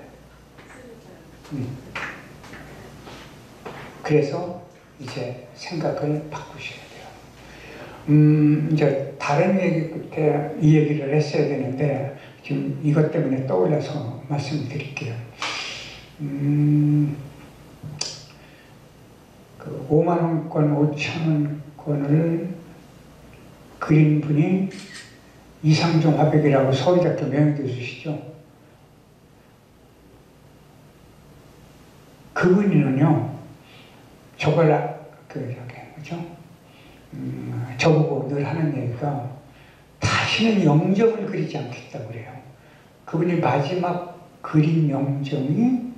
S1: 그래서 이제 생각을 바꾸셔야 돼요. 이제 다른 얘기 끝에 이 얘기를 했어야 되는데 지금 이것 때문에 떠올라서 말씀드릴게요. 5만원권, 5천원권을 그린 분이 이상종 화백이라고 서울대학교 명예교수시죠. 그분이는요, 저걸 그죠? 저보고 늘 하는 얘기가 다시는 영정을 그리지 않겠다고 그래요. 그분이 마지막 그린 영정이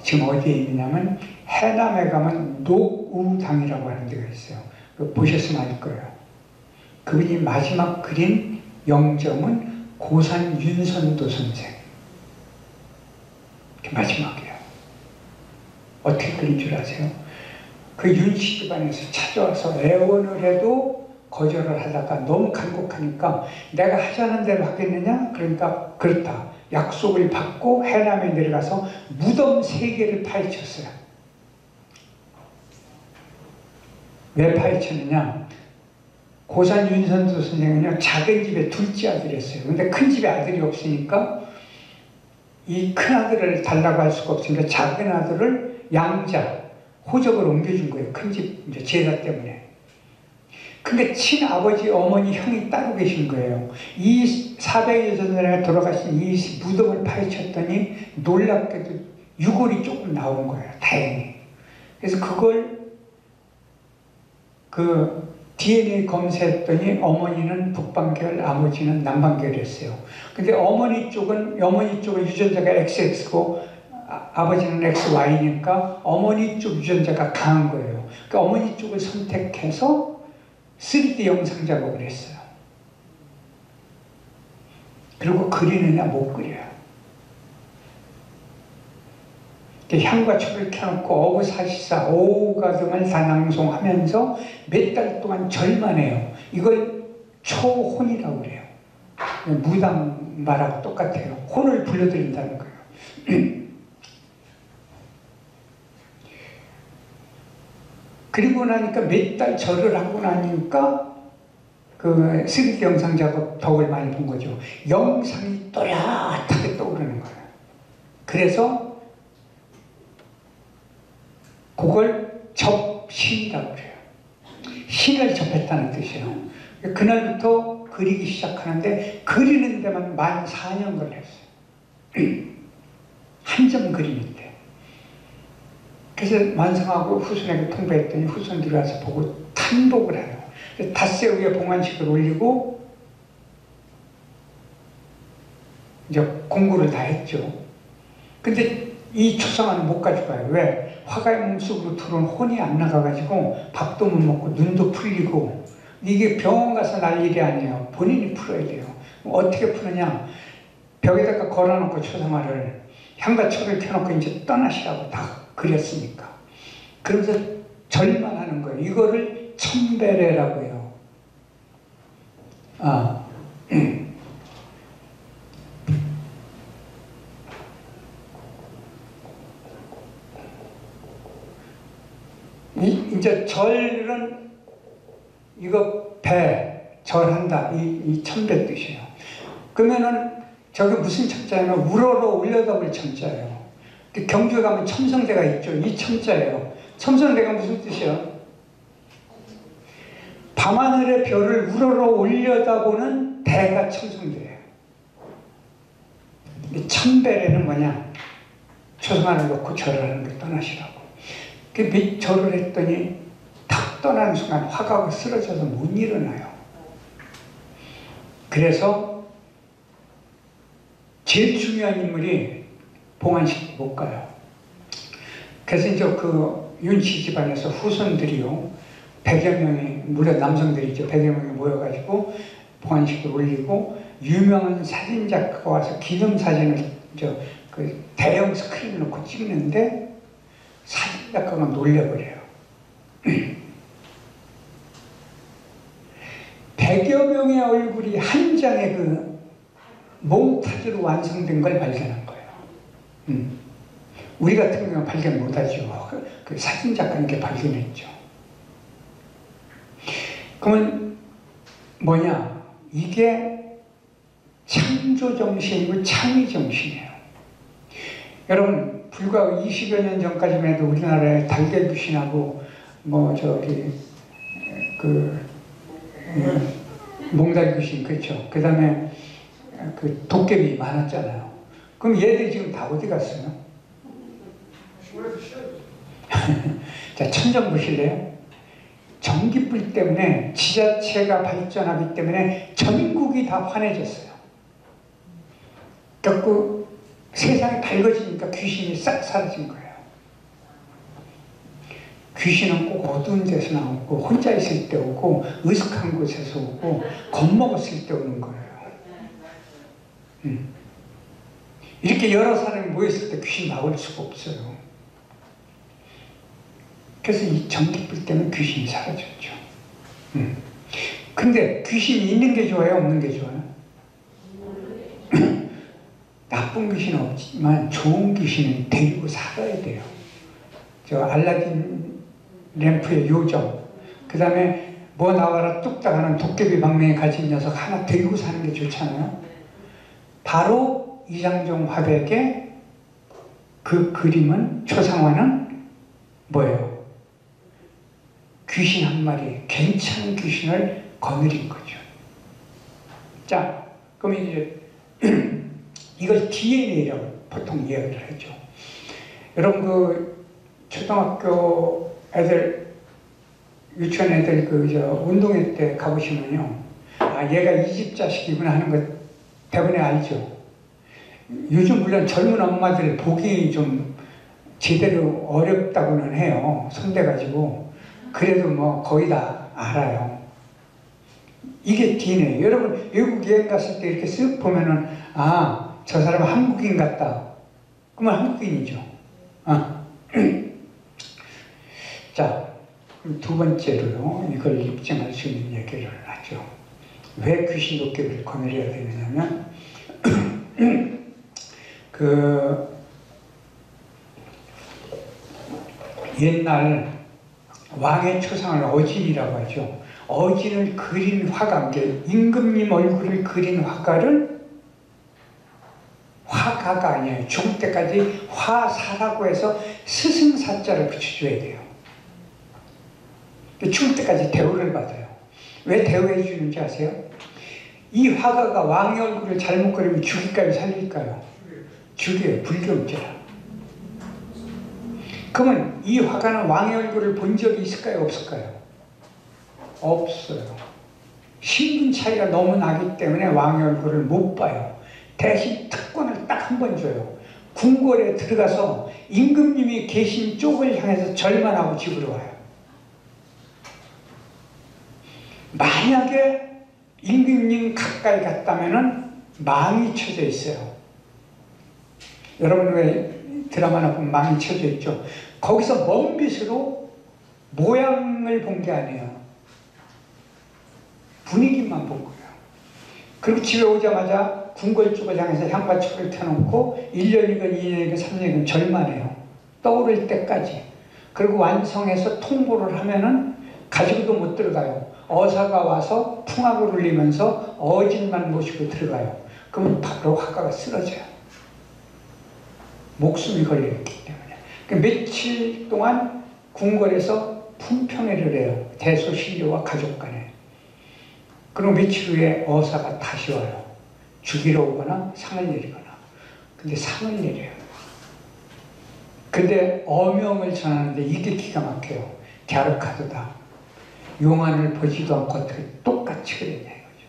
S1: 지금 어디에 있냐면 해남에 가면 녹우당이라고 하는 데가 있어요. 보셨으면 알 거예요. 그분이 마지막 그린 영정은 고산 윤선도 선생. 마지막이에요. 어떻게 그린 줄 아세요? 그 윤씨 집안에서 찾아와서 애원을 해도 거절을 하다가 너무 간곡하니까 내가 하자는 대로 하겠느냐? 그러니까 그렇다. 약속을 받고 해남에 내려가서 무덤 3개를 파헤쳤어요. 왜 파헤쳤느냐? 고산 윤선도 선생은요, 작은 집에 둘째 아들이었어요. 근데 큰 집에 아들이 없으니까 이 큰 아들을 달라고 할 수가 없으니까 작은 아들을 양자, 호적을 옮겨준 거예요. 큰 집, 이제 제사 때문에. 근데 친아버지, 어머니, 형이 따로 계신 거예요. 이 400여 년 전에 돌아가신 이 무덤을 파헤쳤더니 놀랍게도 유골이 조금 나온 거예요. 다행히. 그래서 그걸 DNA 검사했더니 어머니는 북방계열, 아버지는 남방계열이었어요. 근데 어머니 쪽은 유전자가 XX고 아버지는 XY니까 어머니 쪽 유전자가 강한 거예요. 그러니까 어머니 쪽을 선택해서 3D 영상 작업을 했어요. 그리고 그리느냐 못 그려요. 향과 초를 켜놓고 어부사시사, 오가등을 다 낭송하면서 몇 달 동안 절만해요. 이걸 초혼이라고 그래요. 무당 말하고 똑같아요. 혼을 불러들인다는 거예요. 그리고 나니까 몇 달 절을 하고 나니까 그 3D 영상 작업 덕을 많이 본 거죠. 영상이 또렷하게 떠오르는 거예요. 그래서 그걸 접신이라고 그래요. 신을 접했다는 뜻이에요. 그날부터 그리기 시작하는데 그리는 데만 14,000년 걸렸어요. 한 점 그리는데. 그래서 만성하고 후손에게 통보했더니 후손들이 와서 보고 탄복을 해요. 닷새 위에 봉안식을 올리고 이제 공부를 다 했죠. 근데 이 초상화는 못 가져가요. 왜? 화가의 몸속으로 들어온 혼이 안 나가가지고 밥도 못 먹고 눈도 풀리고 이게 병원 가서 날 일이 아니에요. 본인이 풀어야 돼요. 어떻게 푸느냐? 벽에다가 걸어놓고 초상화를 향과 초를 켜놓고 이제 떠나시라고 다 그렸으니까. 그러면서 절만 하는 거예요. 이거를 천배례라고 해요. 이제 절은 이거 절한다 이 천배 뜻이에요. 그러면은 저게 무슨 천자냐면 우러러 올려다볼 천자예요. 경주에 가면 첨성대가 있죠. 이 천자예요. 첨성대가 무슨 뜻이에요? 밤하늘의 별을 우러러 올려다보는 대가 첨성대예요. 천배례는 뭐냐? 초상화를 놓고 절을 하는 걸 떠나시라고. 그 절을 했더니 탁 떠나는 순간 화가가 쓰러져서 못 일어나요. 그래서 제일 중요한 인물이 봉안식 못 가요. 그래서 이제 그 윤씨 집안에서 후손들이요, 100여 명이, 물론 남성들이죠, 100여 명이 모여가지고 봉안식을 올리고 유명한 사진작가가 와서 기념사진을 그 대형 스크린을 놓고 찍는데 사진작가가 놀려버려요. 100여 명의 얼굴이 한 장의 그 몽타주로 완성된 걸 발견한 거예요. 우리 같은 경우는 발견 못하죠. 그 사진작가님께 발견했죠. 그러면 뭐냐? 이게 창조정신이고 창의정신이에요. 여러분, 불과 20여 년 전까지만 해도 우리나라에 달걀 귀신하고 몽달 귀신, 그렇죠. 그 다음에 그 도깨비 많았잖아요. 그럼 얘들 지금 다 어디 갔어요? 자, 천정 보실래요? 전기불 때문에 지자체가 발전하기 때문에 전국이 다 환해졌어요. 그래서 세상이 밝아지니까 귀신이 싹 사라진 거예요. 귀신은 꼭 어두운 데서 나오고 혼자 있을 때 오고 으슥한 곳에서 오고 겁먹었을 때 오는 거예요. 이렇게 여러 사람이 모였을 때 귀신 나올 수가 없어요. 그래서 이 전기불 때문에 귀신이 사라졌죠. 근데 귀신이 있는 게 좋아요? 없는 게 좋아요? 나쁜 귀신은 없지만 좋은 귀신은 데리고 살아야 돼요. 저 알라딘 램프의 요정, 그 다음에 뭐 나와라 뚝딱 하는 도깨비 방맹이 가진 녀석 하나 데리고 사는 게 좋잖아요. 바로 이장종 화백의 그 그림은, 초상화는 뭐예요? 귀신 한 마리, 괜찮은 귀신을 거느린 거죠. 자, 그럼 이제 이걸 DNA라고 보통 이야기를 하죠. 여러분 그 초등학교 애들, 유치원 애들 운동회 때 가보시면요, 아 얘가 이 집 자식이구나 하는 거 대부분 알죠. 요즘 물론 젊은 엄마들 보기 좀 제대로 어렵다고는 해요. 손대가지고. 그래도 뭐 거의 다 알아요. 이게 DNA. 여러분 외국 여행 갔을 때 이렇게 쓱 보면은 아 저 사람은 한국인 같다. 그러면 한국인이죠. 자, 두 번째로요, 이걸 입증할 수 있는 얘기를 하죠. 왜 귀신 도깨비를 거느려야 되느냐면 그 옛날 왕의 초상을 어진이라고 하죠. 어진을 그린 화가, 임금님 얼굴을 그린 화가를, 화가가 아니에요. 죽을 때까지 화사라고 해서 스승사자를 붙여줘야 돼요. 죽을 때까지 대우를 받아요. 왜 대우해 주는지 아세요? 이 화가가 왕의 얼굴을 잘못 그리면 죽일까요, 살릴까요? 죽여요. 불경죄라. 그러면 이 화가는 왕의 얼굴을 본 적이 있을까요, 없을까요? 없어요. 신분 차이가 너무 나기 때문에 왕의 얼굴을 못 봐요. 대신 특권을 딱 한 번 줘요. 궁궐에 들어가서 임금님이 계신 쪽을 향해서 절만 하고 집으로 와요. 만약에 임금님 가까이 갔다면은 망이 쳐져 있어요. 여러분 왜 드라마나 보면 망이 쳐져 있죠? 거기서 먼 빛으로 모양을 본 게 아니에요. 분위기만 본 거예요. 그리고 집에 오자마자 궁궐 쪽을 향해서 향과초를 켜놓고 1년이건 2년이건 3년이건 절만해요. 떠오를 때까지. 그리고 완성해서 통보를 하면은 가지고도 못 들어가요. 어사가 와서 풍악을 울리면서 어진만 모시고 들어가요. 그러면 바로 화가가 쓰러져요. 목숨이 걸려있기 때문에. 그러니까 며칠 동안 궁궐에서 품평회를 해요. 대소신료와 가족 간에. 그리고 며칠 후에 어사가 다시 와요. 죽이러 오거나 상을 내리거나. 근데 상을 내려요. 근데 어명을 전하는데 이게 기가 막혀요. 갸르카드다. 용안을 보지도 않고 어떻게 똑같이 그랬냐 이거죠.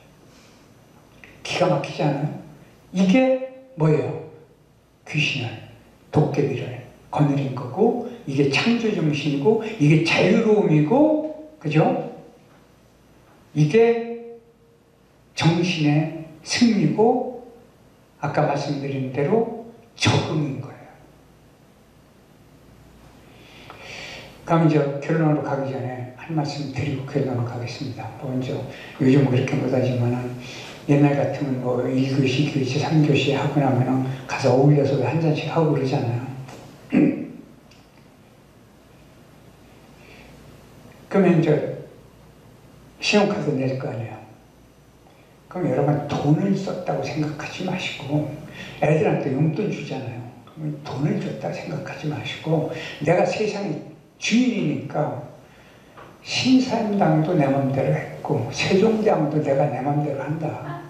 S1: 기가 막히지 않아요? 이게 뭐예요? 귀신을, 도깨비를 거느린 거고, 이게 창조정신이고, 이게 자유로움이고, 그죠? 이게 정신의 승리고, 아까 말씀드린 대로 적응인 거예요. 그럼 이제 결론으로 가기 전에 한 말씀 드리고 결론으로 가겠습니다. 먼저 요즘 그렇게 못하지만은 옛날 같으면 뭐 1교시, 2교시, 3교시 하고 나면은 가서 어울려서 한 잔씩 하고 그러잖아요. 그러면 이제 신용카드 낼 거 아니에요. 그럼 여러분 돈을 썼다고 생각하지 마시고, 애들한테 용돈 주잖아요. 그럼 돈을 줬다고 생각하지 마시고, 내가 세상의 주인이니까 신사임당도 내 맘대로 했고 세종대왕도 내가 내 맘대로 한다.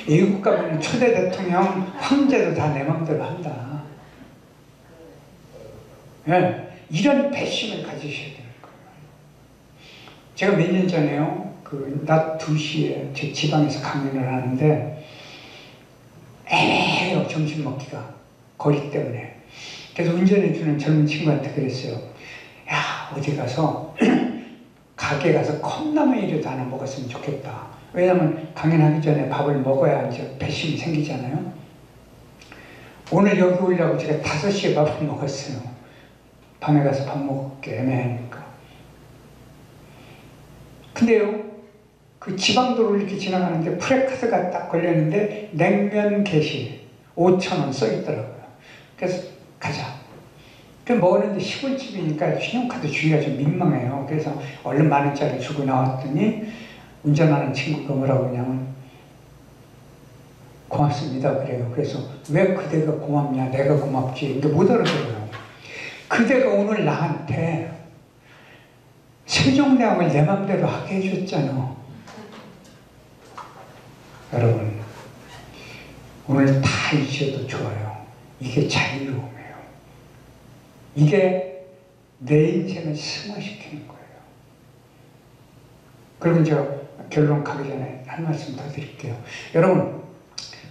S1: 외국 가면 초대 대통령, 황제도 다 내 맘대로 한다. 네, 이런 배심을 가지셔야 되는 거예요. 제가 몇 년 전에요, 낮 2시에 제 지방에서 강연을 하는데 애매해요, 점심 먹기가. 거리 때문에. 그래서 운전해주는 젊은 친구한테 그랬어요. 야, 어디 가서 가게 가서 컵라면이라도 하나 먹었으면 좋겠다. 왜냐면 강연하기 전에 밥을 먹어야 이제 배심이 생기잖아요. 오늘 여기 오려고 제가 5시에 밥을 먹었어요. 밤에 가서 밥 먹기 애매하니까. 근데요, 그 지방도로를 이렇게 지나가는데 프레카드가 딱 걸렸는데 냉면 게시, 5,000원 써 있더라고요. 그래서 가자. 그 먹었는데 시골집이니까 신용카드 주기가 좀 민망해요. 그래서 얼른 10,000원짜리 주고 나왔더니 운전하는 친구가 뭐라고 하냐면 고맙습니다 그래요. 그래서 왜 그대가 고맙냐, 내가 고맙지. 근데 못 알아들어요. 그대가 오늘 나한테 세종대왕을 내 맘대로 하게 해줬잖아. 여러분, 오늘 다 잊어도 좋아요. 이게 자유로움이에요. 이게 내 인생을 승화시키는 거예요. 그러면 제가 결론 가기 전에 한 말씀 더 드릴게요. 여러분,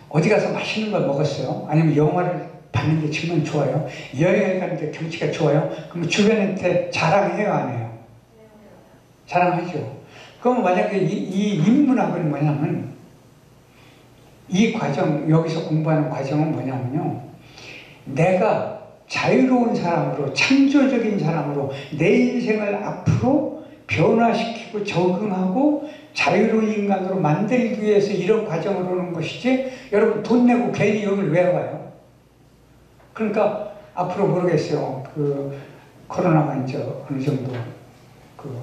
S1: 어디 가서 맛있는 걸 먹었어요? 아니면 영화를 봤는데 정말 좋아요? 여행을 가는데 경치가 좋아요? 그럼 주변한테 자랑해요, 안 해요? 자랑하죠. 그럼 만약에 이 인문학은 뭐냐면, 이 과정, 여기서 공부하는 과정은 뭐냐면요, 내가 자유로운 사람으로, 창조적인 사람으로 내 인생을 앞으로 변화시키고 적응하고 자유로운 인간으로 만들기 위해서 이런 과정을 오는 것이지, 여러분 돈 내고 괜히 여기를 왜 와요? 그러니까 앞으로 모르겠어요. 그 코로나가 이제 어느 정도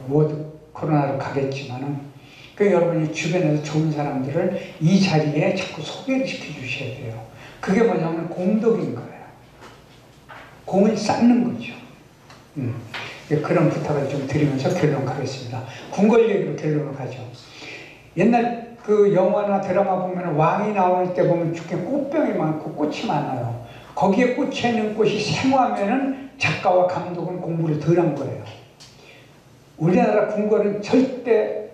S1: 모두 코로나로 가겠지만은, 그 여러분이 주변에서 좋은 사람들을 이 자리에 자꾸 소개를 시켜 주셔야 돼요. 그게 뭐냐면 공덕인 거예요. 공을 쌓는 거죠. 그런 부탁을 좀 드리면서 결론 가겠습니다. 궁궐 얘기로 결론을 가죠. 옛날 그 영화나 드라마 보면 왕이 나올 때 보면 죽게 꽃병이 많고 꽃이 많아요. 거기에 꽂혀 있는 꽃이 생화면은 작가와 감독은 공부를 덜 한 거예요. 우리나라 궁궐은 절대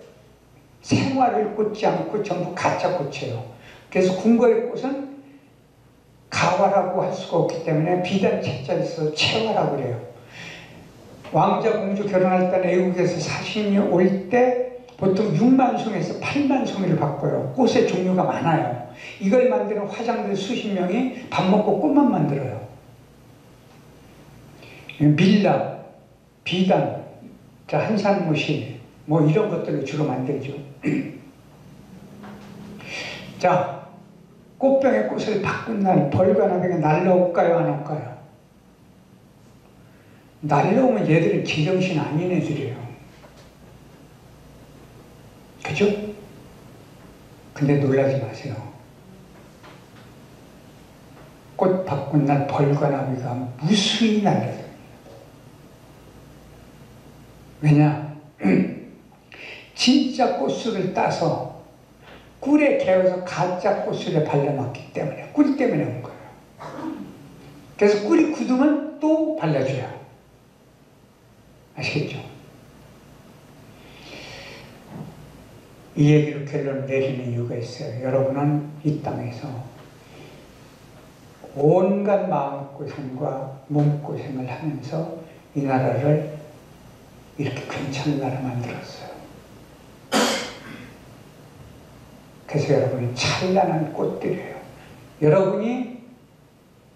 S1: 생화를 꽂지 않고 전부 가짜 꽃이에요. 그래서 궁궐의 꽃은 가화라고 할 수가 없기 때문에 비단 채자에 서 채화라고 그래요. 왕자 공주 결혼할 때는 외국에서 사신이 올 때 보통 6만 송에서 8만 송이를 바꿔요. 꽃의 종류가 많아요. 이걸 만드는 화장들 수십 명이 밥 먹고 꽃만 만들어요. 밀라, 비단, 한산무실 뭐 이런 것들을 주로 만들죠. 자, 꽃병의 꽃을 바꾼 날 벌과나비가 날라올까요, 안 올까요? 날라오면 얘들은 제정신 아닌 애들이에요. 그죠? 근데 놀라지 마세요. 꽃 바꾼 날 벌과나비가 무수히 날라요. 왜냐? 진짜 꽃술을 따서 꿀에 개어서 가짜 꽃술에 발라놨기 때문에, 꿀 때문에 온 거예요. 그래서 꿀이 굳으면 또 발라줘요. 아시겠죠? 이 얘기로 결론을 내리는 이유가 있어요. 여러분은 이 땅에서 온갖 마음고생과 몸고생을 하면서 이 나라를 이렇게 괜찮은 나라 만들었어요. 그래서 여러분이 찬란한 꽃들이에요. 여러분이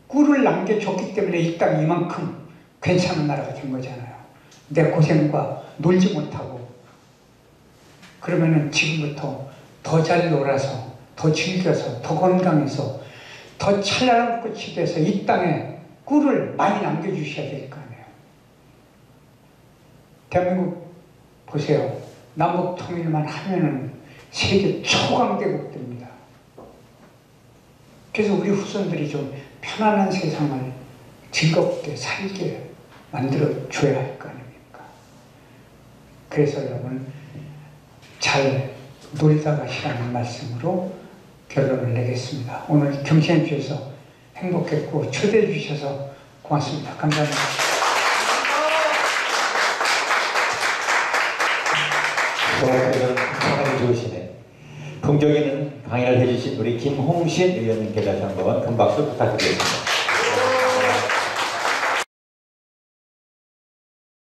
S1: 꿀을 남겨줬기 때문에 이 땅이 이만큼 괜찮은 나라가 된 거잖아요. 내 고생과 놀지 못하고. 그러면은 지금부터 더 잘 놀아서, 더 즐겨서, 더 건강해서, 더 찬란한 꽃이 돼서 이 땅에 꿀을 많이 남겨주셔야 될 거 아니에요. 대한민국 보세요. 남북 통일만 하면은 세계 초강대국 됩니다. 그래서 우리 후손들이 좀 편안한 세상을 즐겁게 살게 만들어줘야 할 거 아닙니까? 그래서 여러분 잘 놀다 가시라는 말씀으로 결론을 내겠습니다. 오늘 경청해 주셔서 행복했고 초대해 주셔서 고맙습니다. 감사합니다.
S3: 수고하셔서 상당히 좋으시네. 긍정 있는 강의를 해주신 우리 김홍신 의원님께 다시 한번 큰 박수 부탁드리겠습니다.